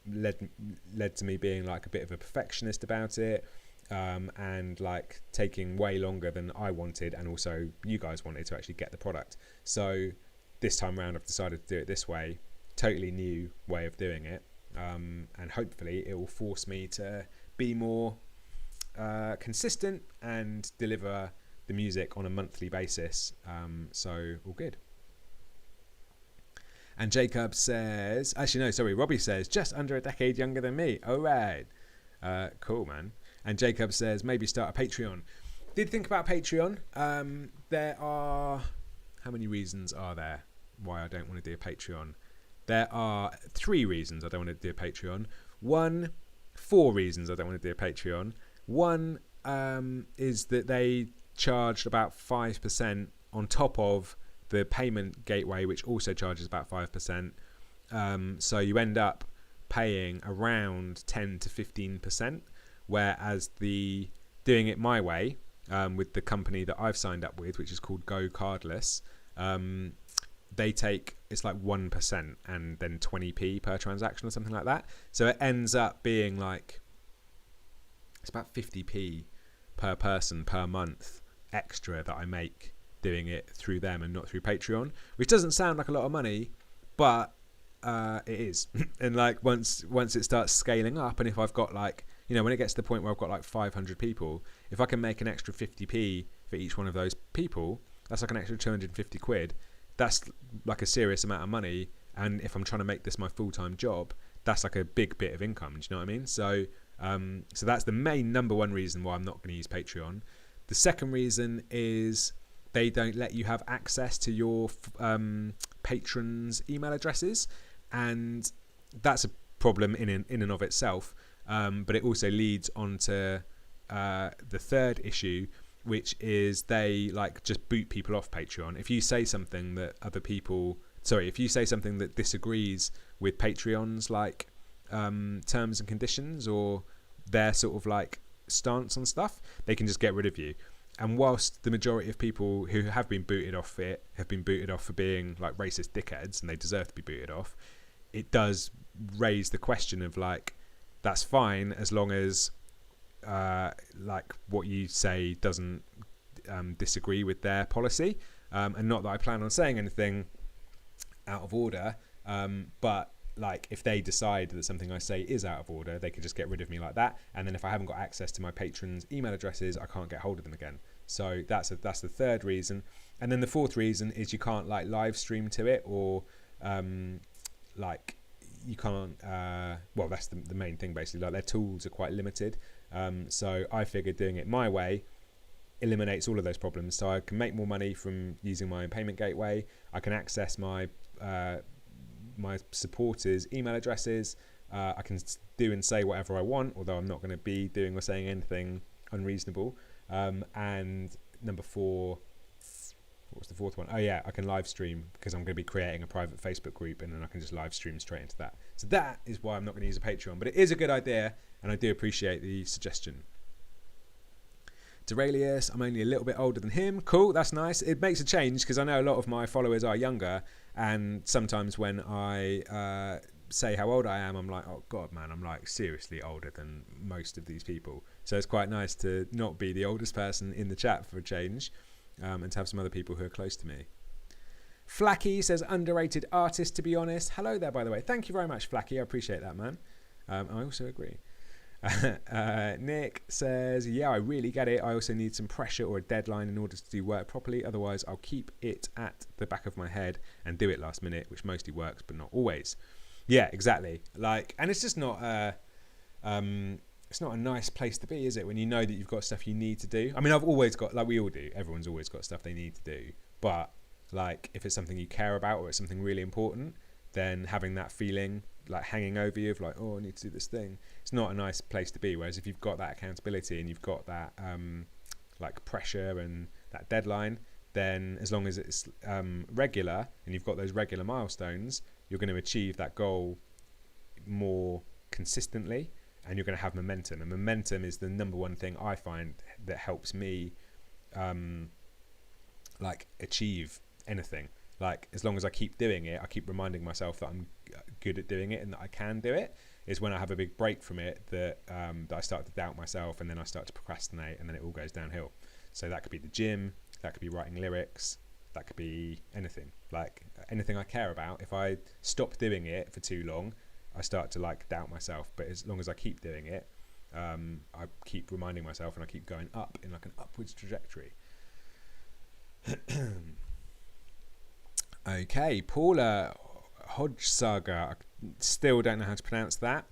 led to me being like a bit of a perfectionist about it, and like taking way longer than I wanted, and also you guys wanted to actually get the product. So this time around I've decided to do it this way, totally new way of doing it, and hopefully it will force me to be more consistent and deliver the music on a monthly basis, so all good. And Jacob says, Robbie says, just under a decade younger than me. All right. Cool, man. And Jacob says, maybe start a Patreon. Did think about Patreon. There are, how many reasons are there why I don't want to do a Patreon? There are 3 reasons I don't want to do a Patreon. 4 reasons I don't want to do a Patreon. One is that they charged about 5% on top of the payment gateway, which also charges about 5%. So you end up paying around 10 to 15%, whereas the doing it my way, with the company that I've signed up with, which is called Go Cardless, they take, it's like 1% and then 20p per transaction or something like that. So it ends up being like, it's about 50p per person per month extra that I make doing it through them and not through Patreon, which doesn't sound like a lot of money, but it is. And like once it starts scaling up, and if I've got like, you know, when it gets to the point where I've got like 500 people, if I can make an extra 50p for each one of those people, that's like an extra 250 quid. That's like a serious amount of money, and if I'm trying to make this my full-time job, that's like a big bit of income. Do you know what I mean? So So that's the main number one reason why I'm not going to use Patreon. The second reason is they don't let you have access to your patrons' email addresses, and that's a problem in and of itself. But it also leads on to the third issue, which is they like just boot people off Patreon. If you say something that if you say something that disagrees with Patreon's like terms and conditions or their sort of like stance on stuff, they can just get rid of you. And whilst the majority of people who have been booted off have been booted off for being like racist dickheads and they deserve to be booted off, it does raise the question of like, that's fine as long as like what you say doesn't disagree with their policy, and not that I plan on saying anything out of order, but like if they decide that something I say is out of order, they could just get rid of me like that, and then if I haven't got access to my patrons' email addresses, I can't get hold of them again. So that's the third reason. And then the fourth reason is you can't like live stream to it, or like you can't well, that's the main thing basically. Like their tools are quite limited, so I figured doing it my way eliminates all of those problems. So I can make more money from using my own payment gateway. I can access my my supporters' email addresses. I can do and say whatever I want, although I'm not going to be doing or saying anything unreasonable. And number four, what was the fourth one? Oh yeah, I can live stream because I'm going to be creating a private Facebook group, and then I can just live stream straight into that. So that is why I'm not going to use a Patreon, but it is a good idea, and I do appreciate the suggestion. Duralius, I'm only a little bit older than him. Cool, that's nice. It makes a change because I know a lot of my followers are younger, and sometimes when I say how old I am, I'm like, oh god man, I'm like seriously older than most of these people. So it's quite nice to not be the oldest person in the chat for a change, and to have some other people who are close to me. Flacky says underrated artist, to be honest. Hello there, by the way. Thank you very much, Flacky. I appreciate that, man. I also agree. Nick says, yeah, I really get it. I also need some pressure or a deadline in order to do work properly. Otherwise, I'll keep it at the back of my head and do it last minute, which mostly works, but not always. Yeah, exactly. Like, and it's just not it's not a nice place to be, is it? When you know that you've got stuff you need to do. I mean, I've always got, like we all do, everyone's always got stuff they need to do. But like, if it's something you care about or it's something really important, then having that feeling like hanging over you of like, oh, I need to do this thing, it's not a nice place to be. Whereas if you've got that accountability and you've got that like pressure and that deadline, then as long as it's regular and you've got those regular milestones, you're going to achieve that goal more consistently, and you're going to have momentum. And momentum is the number one thing I find that helps me like achieve anything. Like, as long as I keep doing it, I keep reminding myself that I'm good at doing it and that I can do it, is when I have a big break from it that I start to doubt myself, and then I start to procrastinate, and then it all goes downhill. So that could be the gym, that could be writing lyrics, that could be anything. Like, anything I care about, if I stop doing it for too long, I start to like doubt myself. But as long as I keep doing it, I keep reminding myself, and I keep going up in like an upwards trajectory. Okay, Paula Hodgesaga, I still don't know how to pronounce that,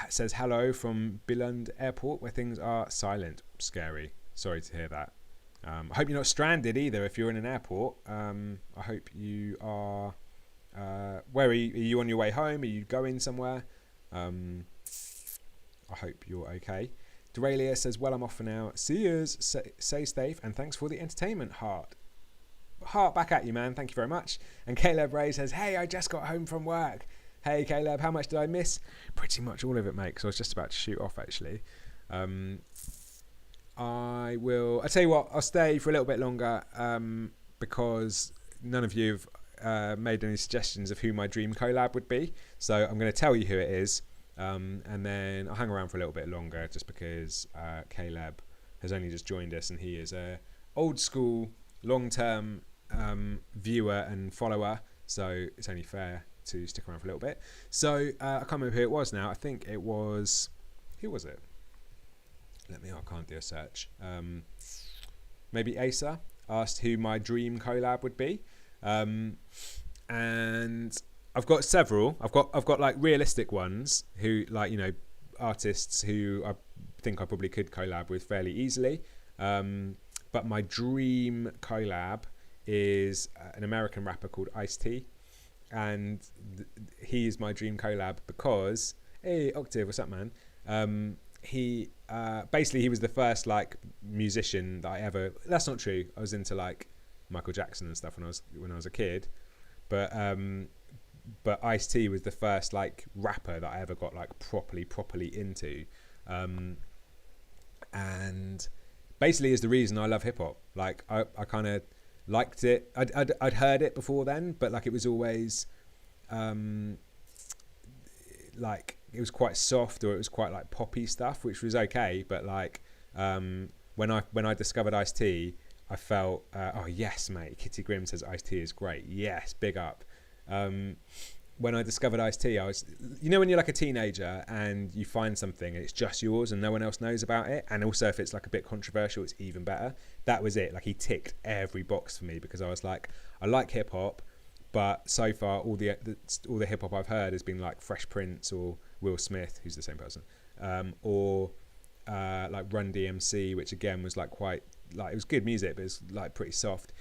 says hello from Billund Airport, where things are silent. Scary. Sorry to hear that. I hope you're not stranded either if you're in an airport. I hope you are... where are you on your way home? Are you going somewhere? I hope you're okay. Deralia says, well, I'm off for now. See yous. Stay safe, and thanks for the entertainment, Heart back at you, man. Thank you very much. And Caleb Ray says, hey, I just got home from work. Hey Caleb, how much did I miss? Pretty much all of it, mate, because I was just about to shoot off actually. I'll tell you what, I'll stay for a little bit longer, because none of you have made any suggestions of who my dream collab would be, so I'm going to tell you who it is, and then I'll hang around for a little bit longer, just because Caleb has only just joined us, and he is a old school long-term viewer and follower, so it's only fair to stick around for a little bit. So I can't remember who it was now. I think it was, who was it? I can't do a search. Maybe Asa asked who my dream collab would be, and I've got several. I've got like realistic ones who, like, you know, artists who I think I probably could collab with fairly easily. But my dream collab is an American rapper called Ice-T. And he is my dream collab because, hey, Octave, what's up, man? He basically, he was the first like musician that I ever, that's not true. I was into like Michael Jackson and stuff when I was a kid. But Ice-T was the first like rapper that I ever got like properly into. And basically is the reason I love hip hop. Like I kind of liked it. I'd heard it before then, but like it was always like it was quite soft, or it was quite like poppy stuff, which was okay. But like when I discovered Ice-T, I felt oh yes, mate. Kitty Grimm says Ice-T is great. Yes, big up. When I discovered Ice-T, I was, you know, when you're like a teenager and you find something and it's just yours and no one else knows about it, and also if it's like a bit controversial, it's even better. That was it. Like he ticked every box for me, because I was like, I like hip hop, but so far all the hip hop I've heard has been like Fresh Prince or Will Smith, who's the same person, or like Run DMC, which again was like quite like, it was good music, but it's like pretty soft.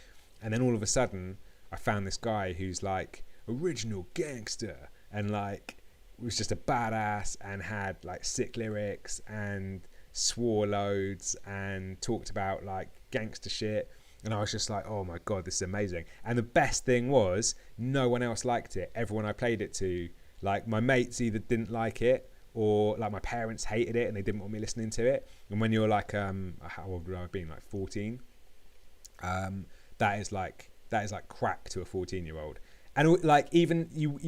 And then all of a sudden, I found this guy who's like original gangster and like was just a badass and had like sick lyrics and swore loads and talked about like gangster shit, and I was just like, oh my god, this is amazing. And the best thing was, no one else liked it. Everyone I played it to, like my mates either didn't like it, or like my parents hated it and they didn't want me listening to it. And when you're like how old would I have been, like 14, that is like crack to a 14-year-old. And like even you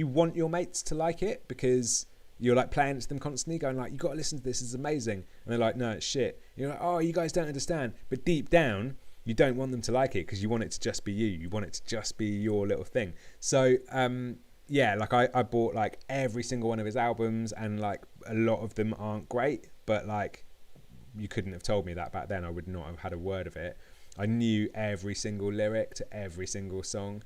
want your mates to like it, because you're like playing it to them constantly, going like, you got to listen to this, it's amazing. And they're like, no, it's shit. You're like, oh, you guys don't understand. But deep down, you don't want them to like it, because you want it to just be you. You want it to just be your little thing. So yeah, like I bought like every single one of his albums, and like a lot of them aren't great, but like you couldn't have told me that back then. I would not have had a word of it. I knew every single lyric to every single song.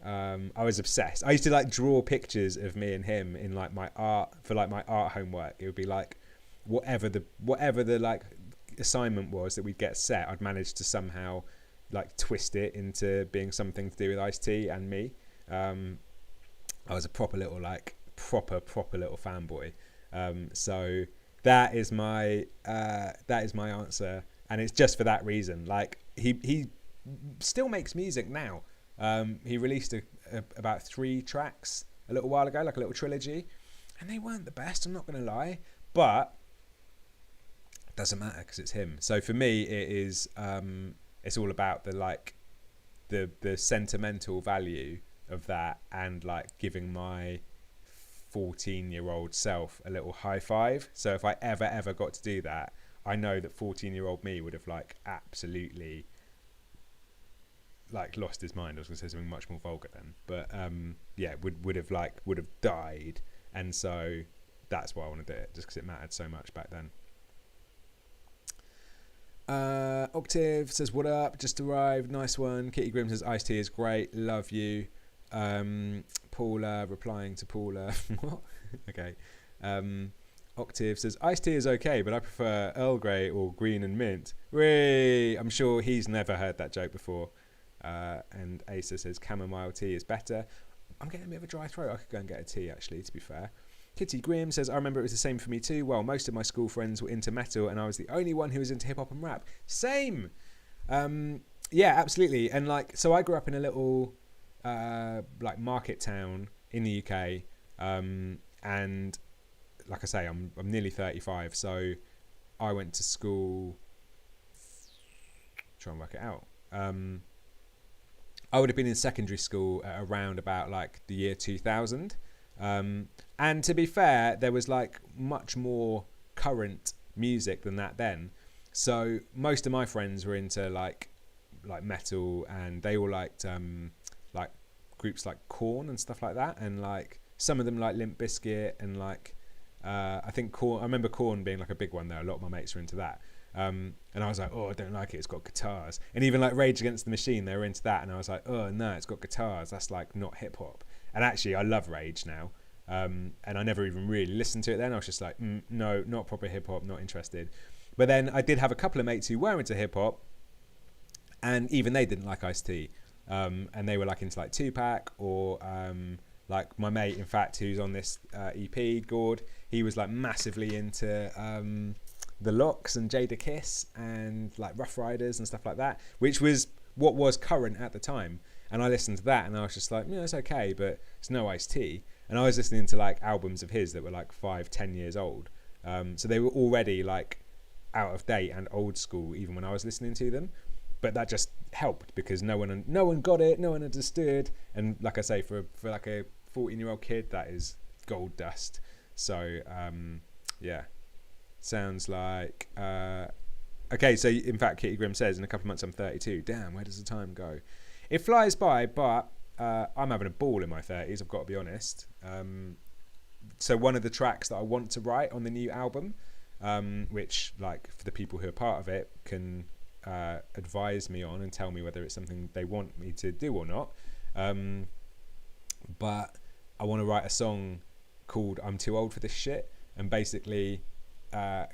I was obsessed. I used to like draw pictures of me and him in like my art, for like my art homework. It would be like whatever the like assignment was that we'd get set, I'd manage to somehow like twist it into being something to do with Ice-T and me. I was a proper little fanboy. So that is my answer, and it's just for that reason. Like he still makes music now. He released about 3 tracks a little while ago, like a little trilogy, and they weren't the best, I'm not going to lie, but it doesn't matter because it's him. So for me, it is it's all about the like the sentimental value of that, and like giving my 14-year-old self a little high five. So if I ever got to do that, I know that 14-year-old me would have like absolutely like lost his mind. I was going to say something much more vulgar then, but yeah, would have died. And so that's why I want to do it, just because it mattered so much back then. Octave says, what up, just arrived, nice one. Kitty Grimm says, Ice-T is great, love you. Paula replying to Paula. What? Okay. Octave says, Ice-T is okay, but I prefer Earl Grey or green and mint. Whee! I'm sure he's never heard that joke before. And Asa says chamomile tea is better. I'm getting a bit of a dry throat. I could go and get a tea, actually, to be fair. Kitty Grimm says, I remember it was the same for me too. Well, most of my school friends were into metal and I was the only one who was into hip hop and rap. Same. Yeah, absolutely. And like, so I grew up in a little like market town in the UK, and like I say, I'm nearly 35, so I went to school, try and work it out, I would have been in secondary school at around about like the year 2000. And to be fair, there was like much more current music than that then. So most of my friends were into like metal, and they all liked like groups like Korn and stuff like that. And like some of them like Limp Bizkit, and like I think Korn, I remember Korn being like a big one there. A lot of my mates were into that. And I was like, oh, I don't like it, it's got guitars. And even like Rage Against the Machine, they were into that, and I was like, oh no, it's got guitars, that's like not hip hop. And actually I love Rage now. And I never even really listened to it then. I was just like, no, not proper hip hop, not interested. But then I did have a couple of mates who were into hip hop, and even they didn't like Ice-T. And they were like into like Tupac or like my mate, in fact, who's on this EP, Gord, he was like massively into the Lox and Jada Kiss and like Rough Riders and stuff like that, which was what was current at the time. And I listened to that and I was just like, it's okay, but it's no Ice-T. And I was listening to like albums of his that were like 5-10 years old. So they were already like out of date and old school even when I was listening to them. But that just helped because no one got it, no one understood. And like I say, for like a 14-year-old kid, that is gold dust. So yeah, sounds like okay. So in fact, Kitty Grimm says in a couple of months I'm 32. Damn, where does the time go? It flies by, but I'm having a ball in my 30s. I've got to be honest. So one of the tracks that I want to write on the new album, which like for the people who are part of it can advise me on and tell me whether it's something they want me to do or not. But I want to write a song called I'm Too Old for This Shit, and basically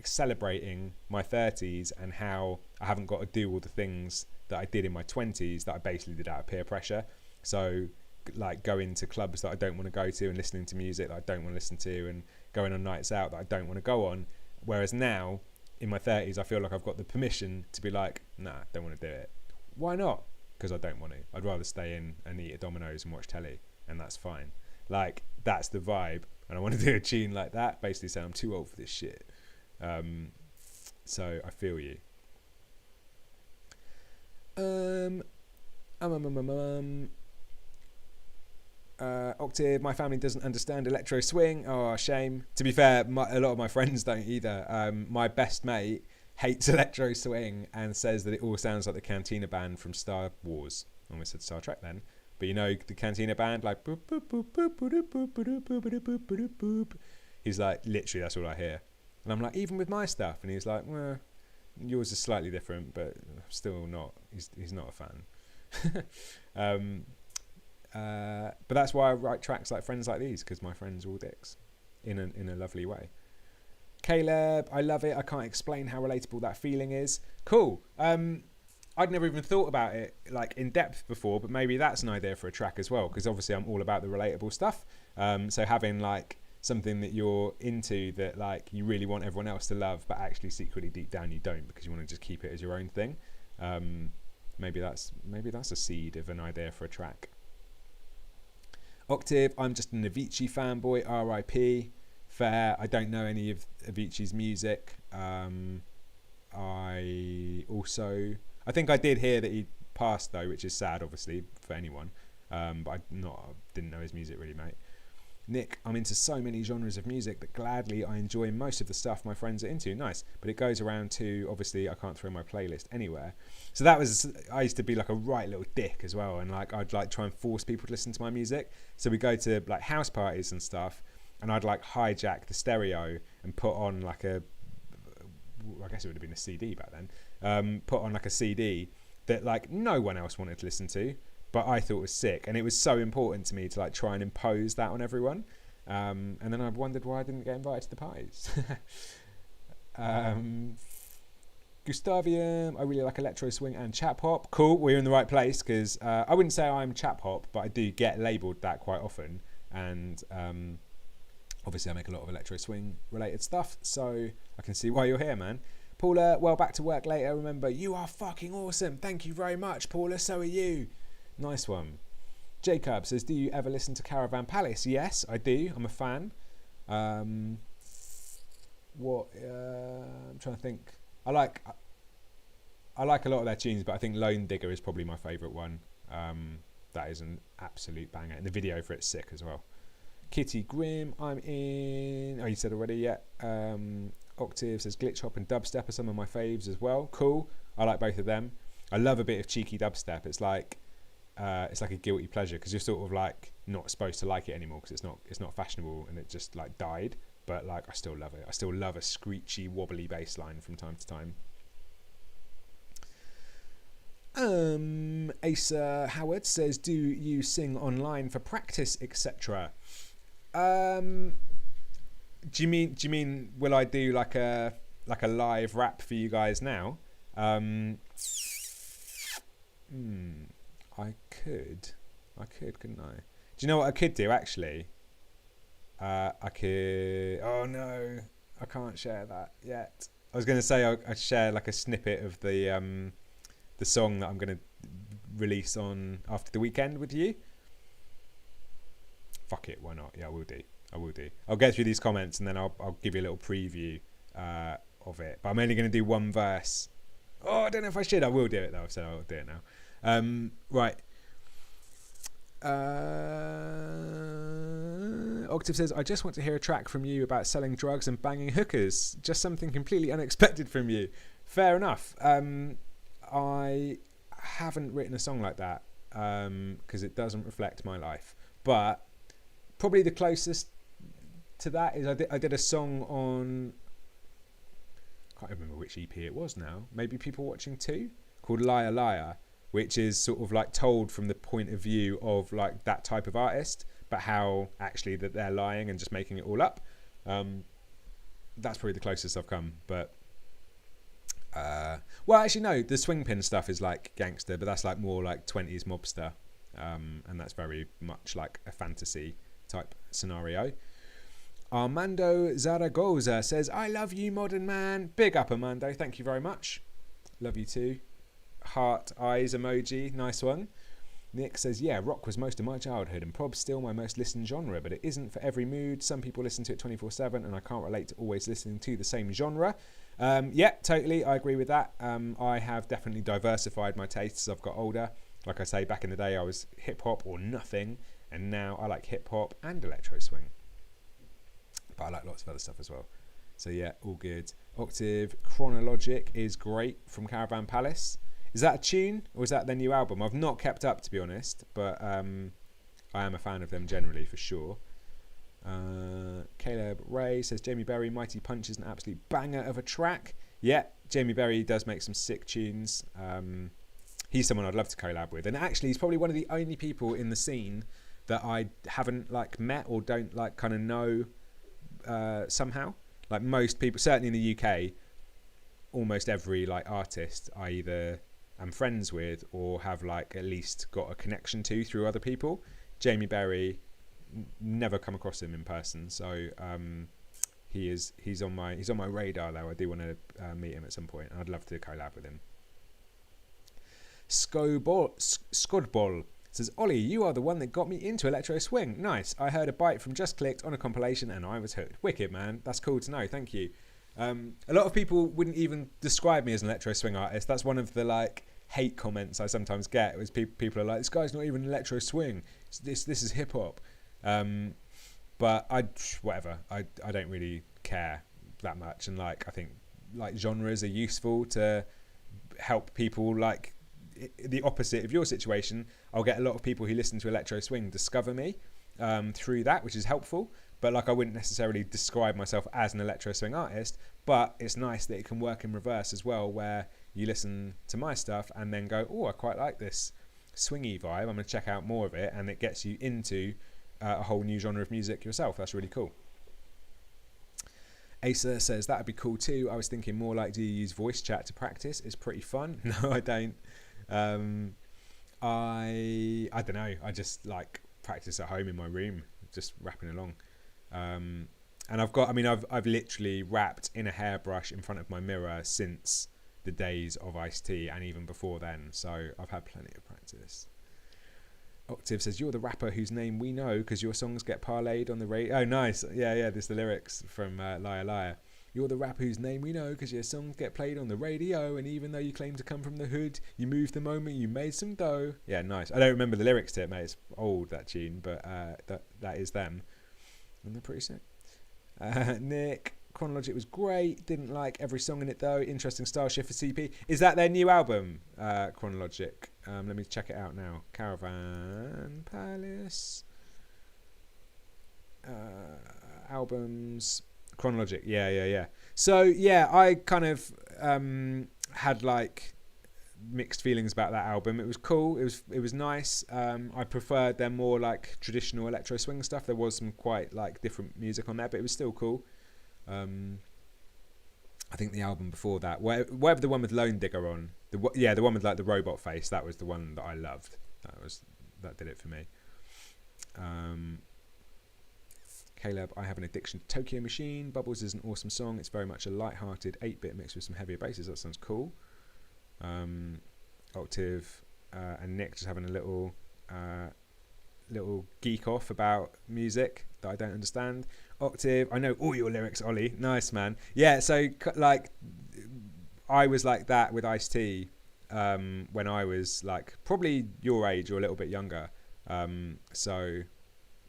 celebrating my 30s and how I haven't got to do all the things that I did in my 20s that I basically did out of peer pressure. So like going to clubs that I don't want to go to and listening to music that I don't want to listen to and going on nights out that I don't want to go on. Whereas now in my 30s, I feel like I've got the permission to be like, nah, don't want to do it. Why not? Because I don't want to. I'd rather stay in and eat at Domino's and watch telly, and that's fine. Like, that's the vibe. And I want to do a tune like that, basically saying I'm too old for this shit. So I feel you. Octave, my family doesn't understand electro swing. Oh, shame. To be fair, a lot of my friends don't either. My best mate hates electro swing and says that it all sounds like the Cantina band from Star Wars. I almost said Star Trek then. But you know the Cantina band, like boop, boop, boop, boop, boop, boop, boop, boop, boop, boop, boop. He's like, literally, that's all I hear. And I'm like, even with my stuff. And he's like, well, yours is slightly different, but still not. He's not a fan. But that's why I write tracks like Friends Like These, because my friends are all dicks in a lovely way. Caleb, I love it. I can't explain how relatable that feeling is. Cool. I'd never even thought about it like in depth before, but maybe that's an idea for a track as well, because obviously I'm all about the relatable stuff. So having like something that you're into that like you really want everyone else to love, but actually secretly deep down you don't, because you want to just keep it as your own thing. Maybe that's a seed of an idea for a track. Octave, I'm just an Avicii fanboy, RIP. Fair, I don't know any of Avicii's music. I think I did hear that he passed though, which is sad obviously for anyone. But I didn't know his music really, mate. Nick, I'm into so many genres of music that gladly I enjoy most of the stuff my friends are into. Nice. But it goes around to, obviously, I can't throw my playlist anywhere. So I used to be like a right little dick as well. And like I'd like try and force people to listen to my music. So we go to like house parties and stuff. And I'd like hijack the stereo and put on like I guess it would have been a CD back then. Put on like a CD that like no one else wanted to listen to, but I thought was sick, and it was so important to me to like try and impose that on everyone. And then I wondered why I didn't get invited to the parties. Gustavium, I really like electro swing and chap hop. Cool, we're in the right place, because I wouldn't say I'm chap hop, but I do get labelled that quite often. And obviously I make a lot of electro swing related stuff, so I can see why you're here, man. Paula, well, back to work later. Remember, you are fucking awesome. Thank you very much, Paula. So are you. Nice one. Jacob says, do you ever listen to Caravan Palace? Yes, I do. I'm a fan. I'm trying to think. I like a lot of their tunes, but I think Lone Digger is probably my favourite one. That is an absolute banger. And the video for it's sick as well. Kitty Grimm, I'm in. Oh, you said already, yeah. Octave says glitch hop and dubstep are some of my faves as well. Cool. I like both of them. I love a bit of cheeky dubstep. It's like a guilty pleasure, because you're sort of like not supposed to like it anymore because it's not fashionable and it just like died. But like I still love it. I still love a screechy, wobbly bass line from time to time. Asa Howard says, do you sing online for practice, etc.? Do you mean will I do like a live rap for you guys now? I could, couldn't I? Do you know what I could do actually? I could. Oh no, I can't share that yet. I was going to say I'd share like a snippet of the song that I'm going to release on after the weekend with you. Fuck it, why not? Yeah, I will do. I'll get through these comments and then I'll give you a little preview of it. But I'm only going to do one verse. Oh, I don't know if I should. I will do it though. So I'll do it now. Right. Octave says, I just want to hear a track from you about selling drugs and banging hookers. Just something completely unexpected from you. Fair enough. I haven't written a song like that because it doesn't reflect my life. But probably the closest to that is I did a song on, I can't remember which EP it was now, maybe People Watching 2, called Liar Liar, which is sort of like told from the point of view of like that type of artist, but how actually that they're lying and just making it all up. That's probably the closest I've come. But well, actually no, the swing pin stuff is like gangster, but that's like more like 20s mobster, and that's very much like a fantasy type scenario. Armando Zaragoza says, I love you, modern man. Big up, Armando. Thank you very much. Love you too. Heart eyes emoji. Nice one. Nick says, yeah, rock was most of my childhood and prob's still my most listened genre, but it isn't for every mood. Some people listen to it 24/7 and I can't relate to always listening to the same genre. Yeah, totally. I agree with that. I have definitely diversified my tastes as I've got older. Like I say, back in the day I was hip hop or nothing, and now I like hip hop and electro swing. But I like lots of other stuff as well. So yeah, all good. Octave Chronologic is great from Caravan Palace. Is that a tune or is that their new album? I've not kept up, to be honest, but I am a fan of them generally for sure. Caleb Ray says, Jamie Berry, Mighty Punch is an absolute banger of a track. Yeah, Jamie Berry does make some sick tunes. He's someone I'd love to collab with, and actually he's probably one of the only people in the scene that I haven't like met or don't like kind of know somehow. Like most people, certainly in the UK, almost every like artist I either am friends with or have like at least got a connection to through other people. Jamie Berry, never come across him in person, so he's on my radar though. I do want to meet him at some point. I'd love to collab with him. Skodbol says, Ollie, you are the one that got me into electro swing. Nice. I heard a bite from Just Clicked on a compilation and I was hooked. Wicked, man. That's cool to know. Thank you. A lot of people wouldn't even describe me as an electro swing artist. That's one of the like hate comments I sometimes get. It was people are like, this guy's not even electro swing. This is hip hop. But I don't really care that much. And like I think like genres are useful to help people like the opposite of your situation. I'll get a lot of people who listen to electro swing discover me through that, which is helpful. But like I wouldn't necessarily describe myself as an electro swing artist, but it's nice that it can work in reverse as well, where you listen to my stuff and then go, oh, I quite like this swingy vibe, I'm going to check out more of it, and it gets you into a whole new genre of music yourself. That's really cool. Asa says, that'd be cool too. I was thinking more like, do you use voice chat to practice? It's pretty fun. No, I don't. I don't know. I just like practice at home in my room, just rapping along. And I've literally rapped in a hairbrush in front of my mirror since the days of Ice-T and even before then. So I've had plenty of practice. Octave says, you're the rapper whose name we know because your songs get parlayed on the radio. Oh, nice. Yeah. There's the lyrics from Liar Liar. You're the rapper whose name we know because your songs get played on the radio, and even though you claim to come from the hood, you moved the moment you made some dough. Yeah, nice. I don't remember the lyrics to it, mate. It's old, that tune, but that is them. And they're pretty sick. Nick, Chronologic was great. Didn't like every song in it, though. Interesting style shift for CP. Is that their new album, Chronologic? Let me check it out now. Caravan Palace. Albums... Chronologic, yeah. So yeah, I kind of had like mixed feelings about that album. It was cool. It was nice. I preferred their more like traditional electro swing stuff. There was some quite like different music on there, but it was still cool. I think the album before that, whatever the one with Lone Digger on, the one with like the robot face, that was the one that I loved. That did it for me. Caleb, I have an addiction to Tokyo Machine. Bubbles is an awesome song. It's very much a light-hearted 8-bit mixed with some heavier basses. That sounds cool. Octave and Nick just having a little geek off about music that I don't understand. Octave, I know all your lyrics, Ollie. Nice, man. Yeah, so like I was like that with Ice-T when I was like probably your age or a little bit younger. So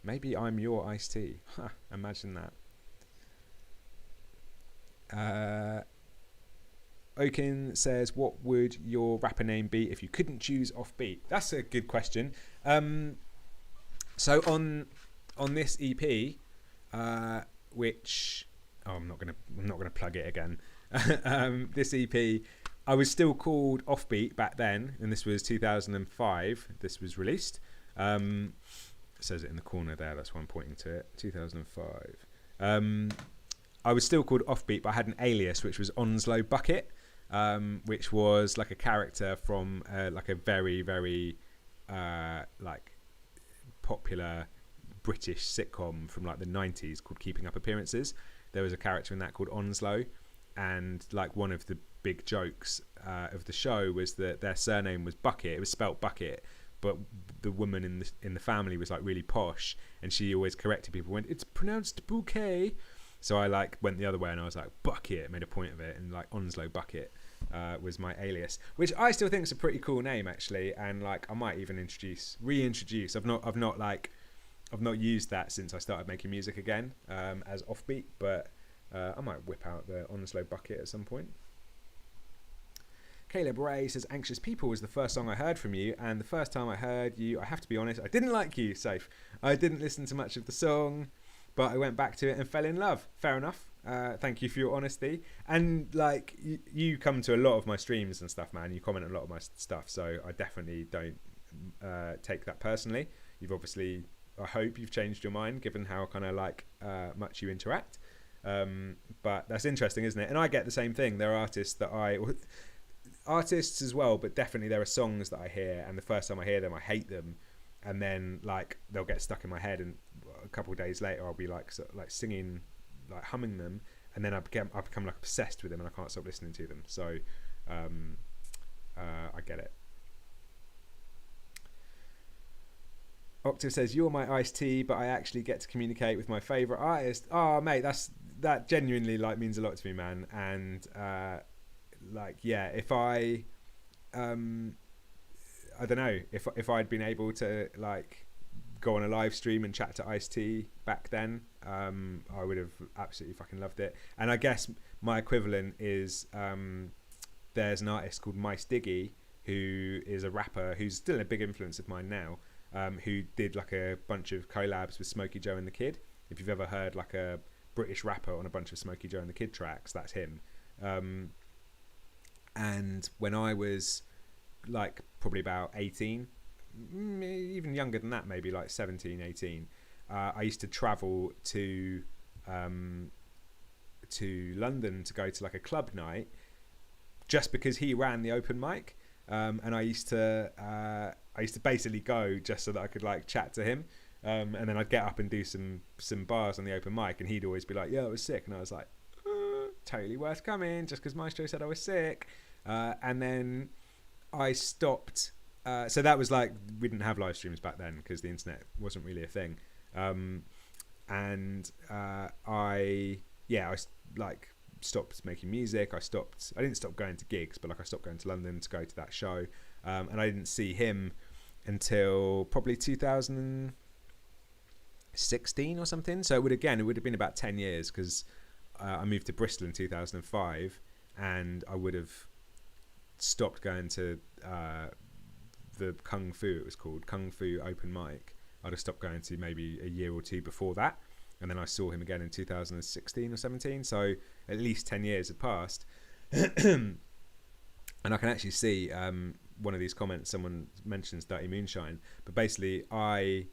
maybe I'm your Ice-T. Huh, imagine that. Oaken says, what would your rapper name be if you couldn't choose off beat? That's a good question. So on this EP, which I'm not gonna plug it again. This EP, I was still called Offbeat back then, and this was 2005. This was released. It says it in the corner there. That's why I'm pointing to it. 2005. I was still called Offbeat, but I had an alias, which was Onslow Bucket, which was like a character from like a very, very like popular British sitcom from like the 90s called Keeping Up Appearances. There was a character in that called Onslow, and like one of the big jokes of the show was that their surname was Bucket. It was spelt Bucket, but the woman in the family was like really posh, and she always corrected people when it's pronounced bouquet. So I like went the other way and I was like Bucket, made a point of it, and like Onslow Bucket was my alias, which I still think is a pretty cool name actually, and like I might even reintroduce. I've not used that since I started making music again as Offbeat, but I might whip out the Onslow Bucket at some point. Caleb Ray says, Anxious People was the first song I heard from you, and the first time I heard you, I have to be honest, I didn't like you, Safe. I didn't listen to much of the song, but I went back to it and fell in love. Fair enough. Thank you for your honesty. And like you come to a lot of my streams and stuff, man. You comment on a lot of my stuff, so I definitely don't take that personally. You've obviously, I hope you've changed your mind given how kind of like much you interact. But that's interesting, isn't it? And I get the same thing. There are artists as well, but definitely there are songs that I hear, and the first time I hear them I hate them, and then like they'll get stuck in my head, and a couple of days later I'll be like singing, like humming them, and then I become like obsessed with them and I can't stop listening to them. So I get it. Octave says, you're my Ice-T, but I actually get to communicate with my favourite artist. Oh mate, that genuinely like means a lot to me, man. And like yeah, if I don't know, if I'd been able to like go on a live stream and chat to Ice-T back then, I would have absolutely fucking loved it. And I guess my equivalent is there's an artist called Mice Diggy, who is a rapper who's still a big influence of mine now, who did like a bunch of collabs with Smokey Joe and the Kid. If you've ever heard like a British rapper on a bunch of Smokey Joe and the Kid tracks, that's him. And when I was like probably about 18, even younger than that, maybe like 17, 18, I used to travel to London to go to like a club night just because he ran the open mic, and I used to basically go just so that I could like chat to him, and then I'd get up and do some bars on the open mic, and he'd always be like, yeah, it was sick, and I was like, totally worth coming just because Maestro said I was sick. And then I stopped, so that was like, we didn't have live streams back then because the internet wasn't really a thing, and I like stopped making music. I didn't stop going to gigs, but like I stopped going to London to go to that show, and I didn't see him until probably 2016 or something. So it would have been about 10 years, because I moved to Bristol in 2005, and I would have stopped going to the Kung Fu, it was called Kung Fu open mic. I'd have stopped going to maybe a year or two before that, and then I saw him again in 2016 or 17, so at least 10 years had passed. And I can actually see one of these comments, someone mentions Dirty Moonshine, but basically I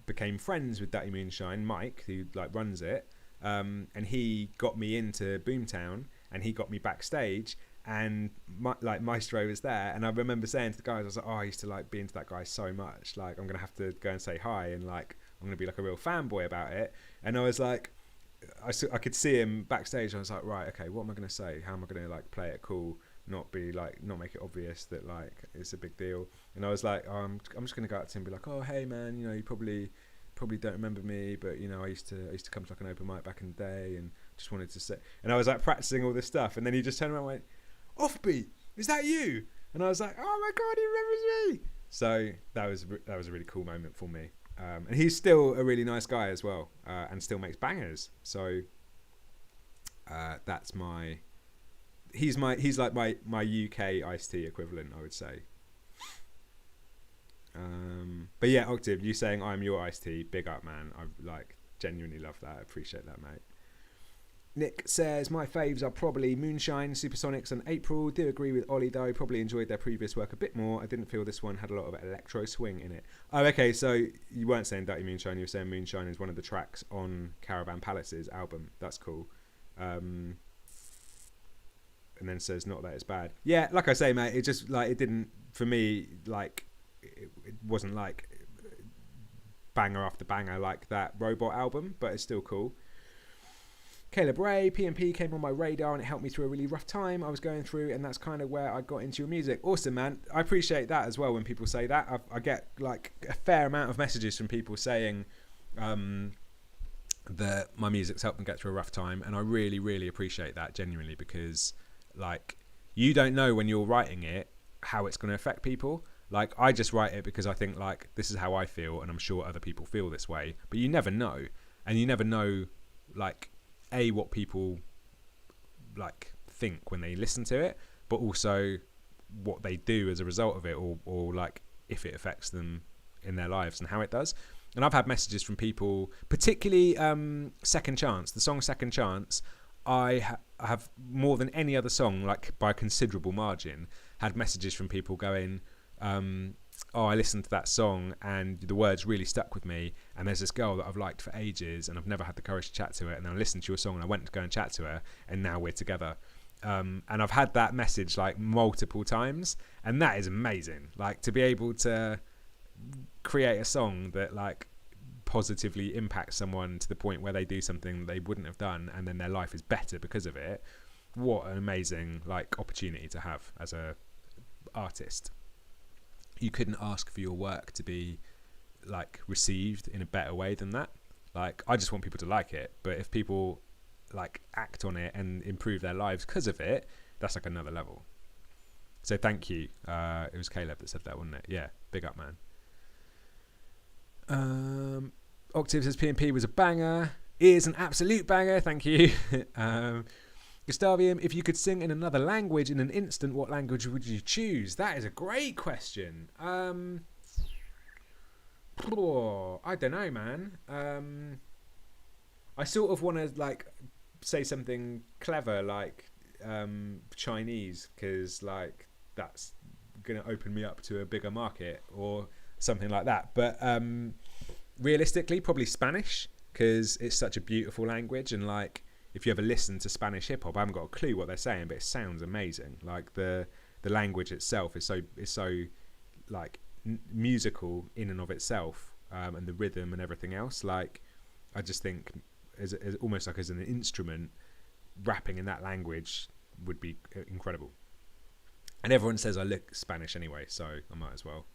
became friends with Dirty Moonshine, Mike, who like runs it, and he got me into Boomtown, and he got me backstage, and like Maestro was there, and I remember saying to the guys, I was like, oh, I used to like be into that guy so much, like I'm gonna have to go and say hi, and like I'm gonna be like a real fanboy about it. And I was like, I could see him backstage. I was like, right, okay, what am I gonna say? How am I gonna like play it cool? Not make it obvious that like it's a big deal. And I was like, I'm just gonna go up to him and be like, oh hey man, you know, you probably don't remember me, but you know, I used to come to like an open mic back in the day, and just wanted to say. And I was like practicing all this stuff, and then he just turned around and went, Offbeat, is that you? And I was like, oh my god, he remembers me. So that was a really cool moment for me. And he's still a really nice guy as well, and still makes bangers. So that's my. He's like my UK Ice-T equivalent, I would say. But yeah, Octave, you saying I'm your Ice-T, big up, man. I like genuinely love that. I appreciate that, mate. Nick says my faves are probably Moonshine, Supersonics, and April. Do agree with Ollie though. Probably enjoyed their previous work a bit more. I didn't feel this one had a lot of electro swing in it. Oh, okay. So you weren't saying Dirty Moonshine. You were saying Moonshine is one of the tracks on Caravan Palace's album. That's cool. And then says not that it's bad. Yeah, like I say, mate. It just like it didn't for me. Like it wasn't like banger after banger like that Robot album, but it's still cool. Caleb Ray, P&P came on my radar and it helped me through a really rough time I was going through, and that's kind of where I got into your music. Awesome, man. I appreciate that as well when people say that. I get like a fair amount of messages from people saying that my music's helped them get through a rough time, and I really, really appreciate that genuinely, because like you don't know when you're writing it how it's going to affect people. Like I just write it because I think like this is how I feel, and I'm sure other people feel this way, but you never know. And you never know like what people like think when they listen to it, but also what they do as a result of it, or like if it affects them in their lives and how it does. And I've had messages from people, particularly Second Chance, the song Second Chance. I have more than any other song, like by a considerable margin, had messages from people going, oh, I listened to that song and the words really stuck with me, and there's this girl that I've liked for ages and I've never had the courage to chat to her, and then I listened to your song and I went to go and chat to her, and now we're together. And I've had that message like multiple times, and that is amazing. Like to be able to create a song that like positively impacts someone to the point where they do something they wouldn't have done, and then their life is better because of it. What an amazing like opportunity to have as a artist. You couldn't ask for your work to be like received in a better way than that. Like I just want people to like it, but if people like act on it and improve their lives because of it, that's like another level. So thank you. It was Caleb that said that, wasn't it? Yeah, big up, man. Octave says P&P was a banger. Is an absolute banger. Thank you. Gustavium, if you could sing in another language in an instant, what language would you choose? That is a great question. I don't know, man. I sort of want to like say something clever like Chinese, because like that's going to open me up to a bigger market or something like that. But realistically, probably Spanish, because it's such a beautiful language, and like if you ever listen to Spanish hip hop, I haven't got a clue what they're saying, but it sounds amazing. Like the language itself is so like musical in and of itself, and the rhythm and everything else. Like I just think as almost like as an instrument, rapping in that language would be incredible. And everyone says I look Spanish anyway, so I might as well.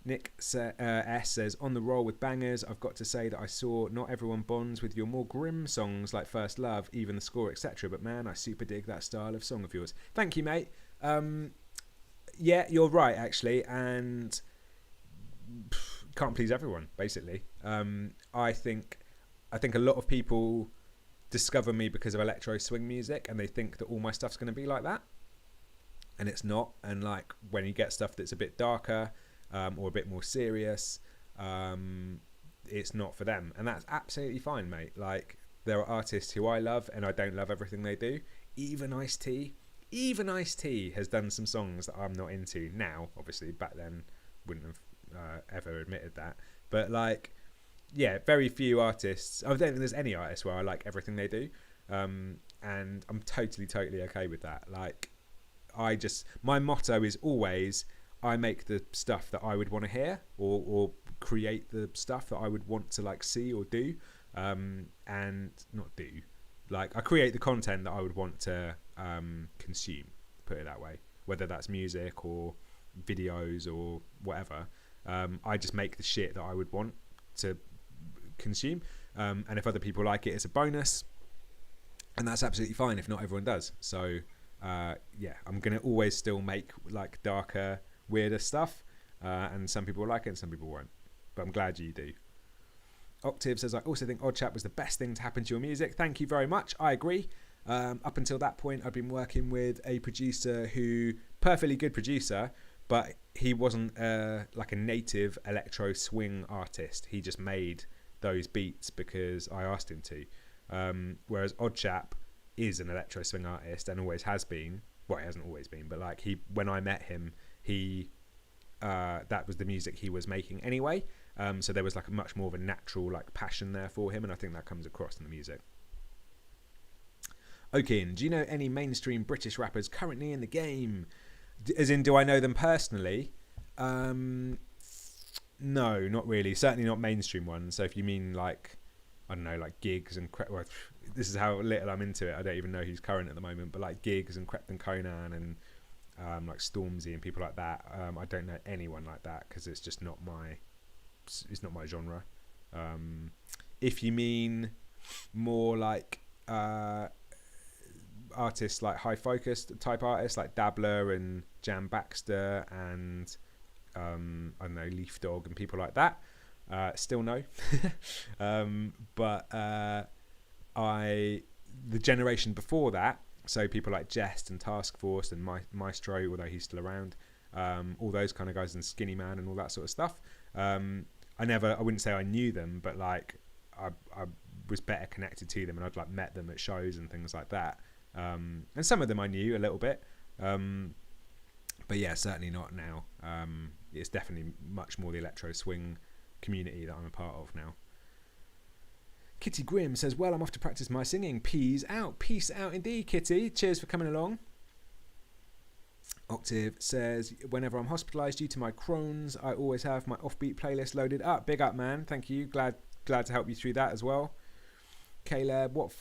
Nick S says, on the roll with bangers, I've got to say that I saw not everyone bonds with your more grim songs like First Love, Even the Score, etc. But man, I super dig that style of song of yours. Thank you, mate. Yeah, you're right, actually. And can't please everyone, basically. I think a lot of people discover me because of electro swing music, and they think that all my stuff's going to be like that. And it's not. And like when you get stuff that's a bit darker, or a bit more serious, it's not for them, and that's absolutely fine, mate. Like there are artists who I love and I don't love everything they do, even Ice-T, Even Ice-T has done some songs that I'm not into now. Obviously, back then wouldn't have ever admitted that. But like, yeah, very few artists. I don't think there's any artist where I like everything they do, and I'm totally okay with that. Like, my motto is always, I make the stuff that I would want to hear, or create the stuff that I would want to like see or do, and not do. Like, I create the content that I would want to consume, put it that way, whether that's music or videos or whatever. I just make the shit that I would want to consume, and if other people like it, it's a bonus, and that's absolutely fine if not everyone does. So yeah, I'm gonna always still make like darker, weirder stuff, and some people will like it and some people won't, but I'm glad you do. Octave says, I also think Odd Chat was the best thing to happen to your music. Thank you very much. I agree. Up until that point, I'd been working with a producer who, perfectly good producer, but he wasn't like a native electro swing artist. He just made those beats because I asked him to. Whereas Odd Chap is an electro swing artist and always has been. Well, he hasn't always been, but like when I met him, that was the music he was making anyway. So there was like a much more of a natural like passion there for him, and I think that comes across in the music. Okin, do you know any mainstream British rappers currently in the game? As in, do I know them personally? No, not really. Certainly not mainstream ones. So if you mean like, I don't know, like Gigs and well, this is how little I'm into it. I don't even know who's current at the moment, but like Gigs and Crept and Conan and like Stormzy and people like that. I don't know anyone like that because it's just not my. It's not my genre. If you mean more like artists like high focused type artists like Dabbler and Jam Baxter and I don't know, Leaf Dog and people like that, still no. But the generation before that, so people like Jest and Task Force and Maestro, although he's still around, all those kind of guys, and Skinny Man and all that sort of stuff. I wouldn't say I knew them, but like I was better connected to them, and I'd like met them at shows and things like that. And some of them I knew a little bit, but yeah, certainly not now. It's definitely much more the electro swing community that I'm a part of now. Kitty Grimm says, well, I'm off to practice my singing. Peace out indeed, Kitty. Cheers for coming along. Octave says, whenever I'm hospitalised due to my Crohn's, I always have my offbeat playlist loaded up. Big up, man. Thank you. Glad to help you through that as well. Caleb, what's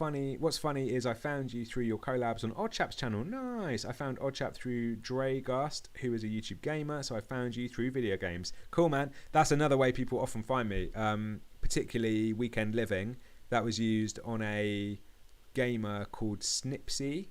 funny is I found you through your collabs on Oddchap's channel. Nice. I found Oddchap through Dregast, who is a YouTube gamer, so I found you through video games. Cool, man. That's another way people often find me, particularly Weekend Living. That was used on a gamer called Snipsy.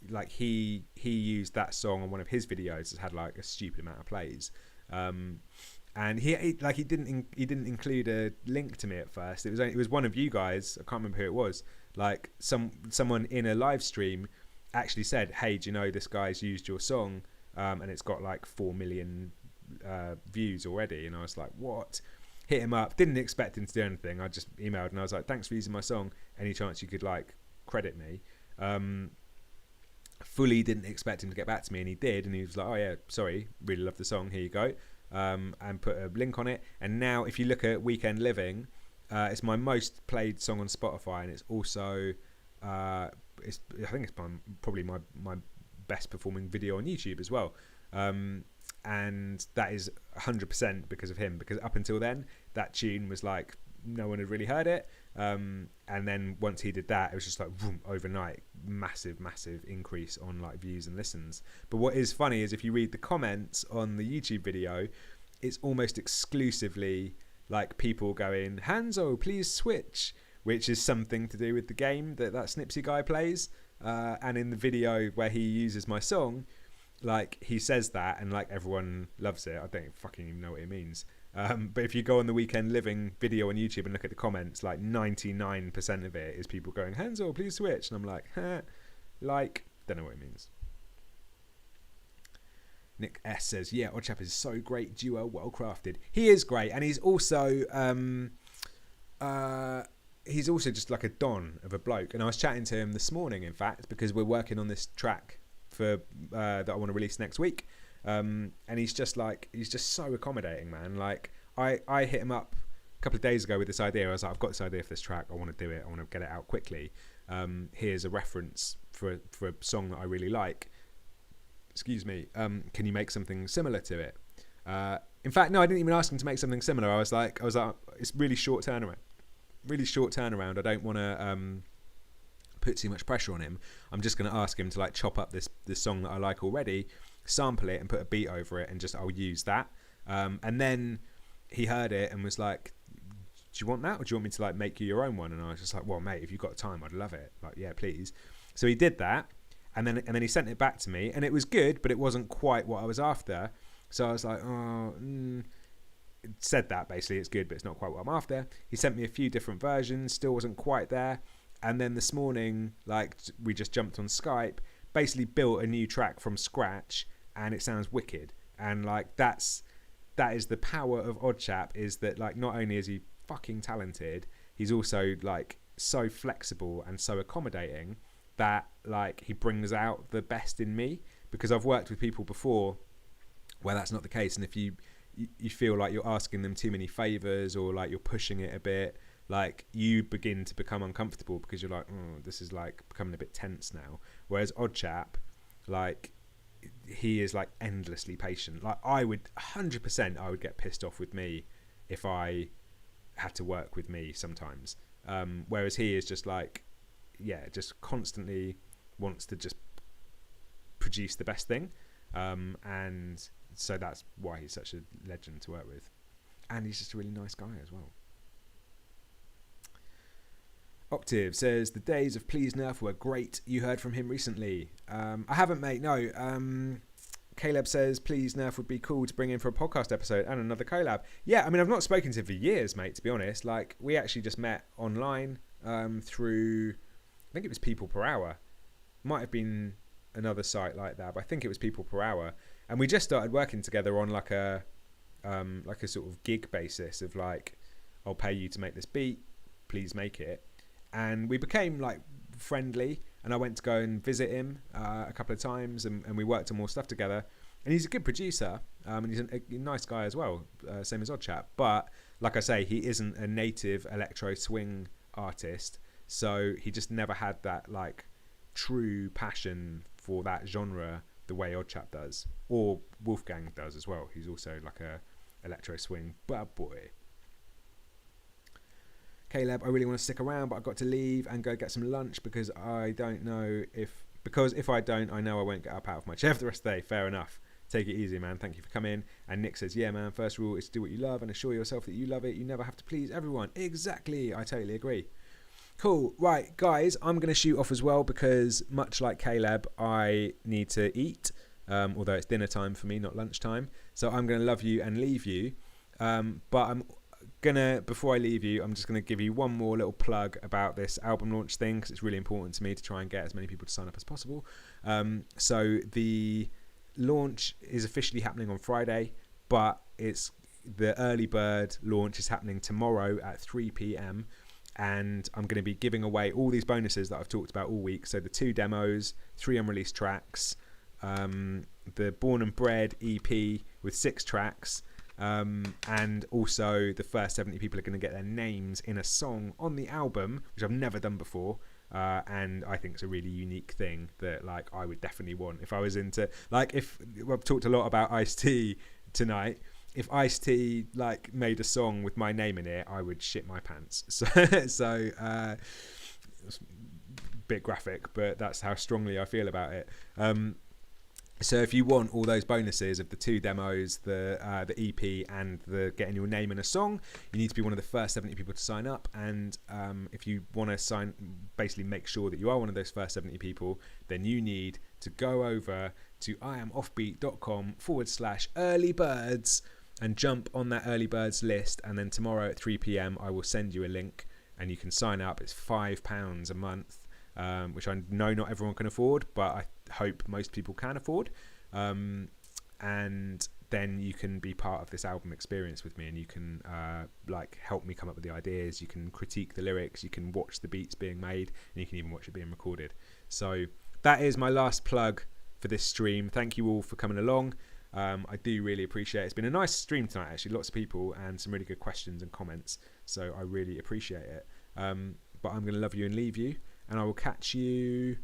Like he used that song on one of his videos. It had like a stupid amount of plays, and he didn't include a link to me at first. It was one of you guys. I can't remember who it was. Like someone in a live stream actually said, "Hey, do you know this guy's used your song?" And it's got like 4 million views already. And I was like, "What?" Hit him up. Didn't expect him to do anything. I just emailed and I was like, "Thanks for using my song. Any chance you could like credit me?" Fully didn't expect him to get back to me, and he did, and he was like, oh yeah, sorry, really love the song, here you go, and put a link on it. And now if you look at Weekend Living, it's my most played song on Spotify, and it's also I think it's probably my best performing video on YouTube as well, and that is 100% because of him, because up until then that tune was like no one had really heard it, and then once he did that, it was just like boom, overnight, massive increase on like views and listens. But what is funny is if you read the comments on the YouTube video, it's almost exclusively like people going, Hanzo, please switch, which is something to do with the game that Snipsy guy plays, and in the video where he uses my song, like he says that and like everyone loves it. I don't fucking even know what it means. But if you go on the Weekend Living video on YouTube and look at the comments, like 99% of it is people going, Hanzo, please switch. And I'm like, like, don't know what it means. Nick S says, yeah, Oddchap is so great duo, well crafted. He is great, and he's also he's also just like a don of a bloke. And I was chatting to him this morning, in fact, because we're working on this track for that I want to release next week. And he's just so accommodating, man. Like I hit him up a couple of days ago with this idea. I was like, I've got this idea for this track. I want to do it. I want to get it out quickly. Here's a reference for a song that I really like. Excuse me. Can you make something similar to it? In fact, no, I didn't even ask him to make something similar. I was like, it's really short turnaround. I don't want to put too much pressure on him. I'm just going to ask him to like chop up this song that I like already, sample it and put a beat over it, and just I'll use that. And then he heard it and was like, do you want that, or do you want me to like make you your own one? And I was just like, well, mate, if you've got time, I'd love it. Like, yeah, please. So he did that, and then he sent it back to me, and it was good, but it wasn't quite what I was after. So I was like, it said that basically it's good, but it's not quite what I'm after. He sent me a few different versions, still wasn't quite there. And then this morning, like, we just jumped on Skype, basically built a new track from scratch, and it sounds wicked. And like that is the power of Oddchap, is that like not only is he fucking talented, he's also like so flexible and so accommodating that like he brings out the best in me. Because I've worked with people before where that's not the case, and if you feel like you're asking them too many favors, or like you're pushing it a bit, like you begin to become uncomfortable because you're like, oh, this is like becoming a bit tense now. Whereas Oddchap, like, he is like endlessly patient. Like I would 100% I would get pissed off with me if I had to work with me sometimes. Whereas he is just like, yeah, just constantly wants to just produce the best thing. And so that's why he's such a legend to work with. And he's just a really nice guy as well. Octave says, the days of Please Nerf were great. You heard from him recently. I haven't, mate, no. Caleb says, Please Nerf would be cool to bring in for a podcast episode and another collab. Yeah, I mean, I've not spoken to him for years, mate, to be honest. Like, we actually just met online through, I think it was People Per Hour. Might have been another site like that, but I think it was People Per Hour. And we just started working together on like a sort of gig basis of like, I'll pay you to make this beat, please make it. And we became like friendly, and I went to go and visit him a couple of times, and we worked on more stuff together. And he's a good producer, and he's a nice guy as well, same as Oddchap. But like I say, he isn't a native electro swing artist, so he just never had that like true passion for that genre the way Oddchap does, or Wolfgang does as well. He's also like a electro swing bad boy. Caleb, I really want to stick around, but I've got to leave and go get some lunch because if I don't, I know I won't get up out of my chair for the rest of the day. Fair enough. Take it easy, man. Thank you for coming. And Nick says, yeah, man, first rule is to do what you love and assure yourself that you love it. You never have to please everyone. Exactly. I totally agree. Cool. Right, guys, I'm going to shoot off as well because much like Caleb, I need to eat, although it's dinner time for me, not lunchtime. So I'm going to love you and leave you. But before I leave you, I'm just going to give you one more little plug about this album launch thing, because it's really important to me to try and get as many people to sign up as possible. So the launch is officially happening on Friday, but the early bird launch is happening tomorrow at 3 p.m. and I'm going to be giving away all these bonuses that I've talked about all week. So the 2 demos, 3 unreleased tracks, the Born and Bred EP with 6 tracks, and also the first 70 people are going to get their names in a song on the album, which I've never done before. And I think it's a really unique thing that like I would definitely want if I was into, like, if I've talked a lot about Ice-T tonight. If Ice-T like made a song with my name in it, I would shit my pants. So it's a bit graphic, but that's how strongly I feel about it. So if you want all those bonuses of the 2 demos, the EP, and the getting your name in a song, you need to be one of the first 70 people to sign up. And if you want to basically make sure that you are one of those first 70 people, then you need to go over to iamoffbeat.com/earlybirds and jump on that early birds list. And then tomorrow at 3 p.m, I will send you a link and you can sign up. It's £5 a month. Which I know not everyone can afford, but I hope most people can afford. And then you can be part of this album experience with me, and you can like help me come up with the ideas. You can critique the lyrics, you can watch the beats being made, and you can even watch it being recorded. So that is my last plug for this stream. Thank you all for coming along. I do really appreciate it. It's been a nice stream tonight, actually. Lots of people and some really good questions and comments, so I really appreciate it. But I'm going to love you and leave you, and I will catch you.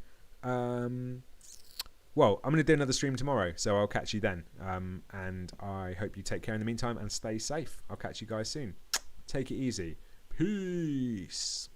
Well, I'm going to do another stream tomorrow, so I'll catch you then. And I hope you take care in the meantime and stay safe. I'll catch you guys soon. Take it easy. Peace.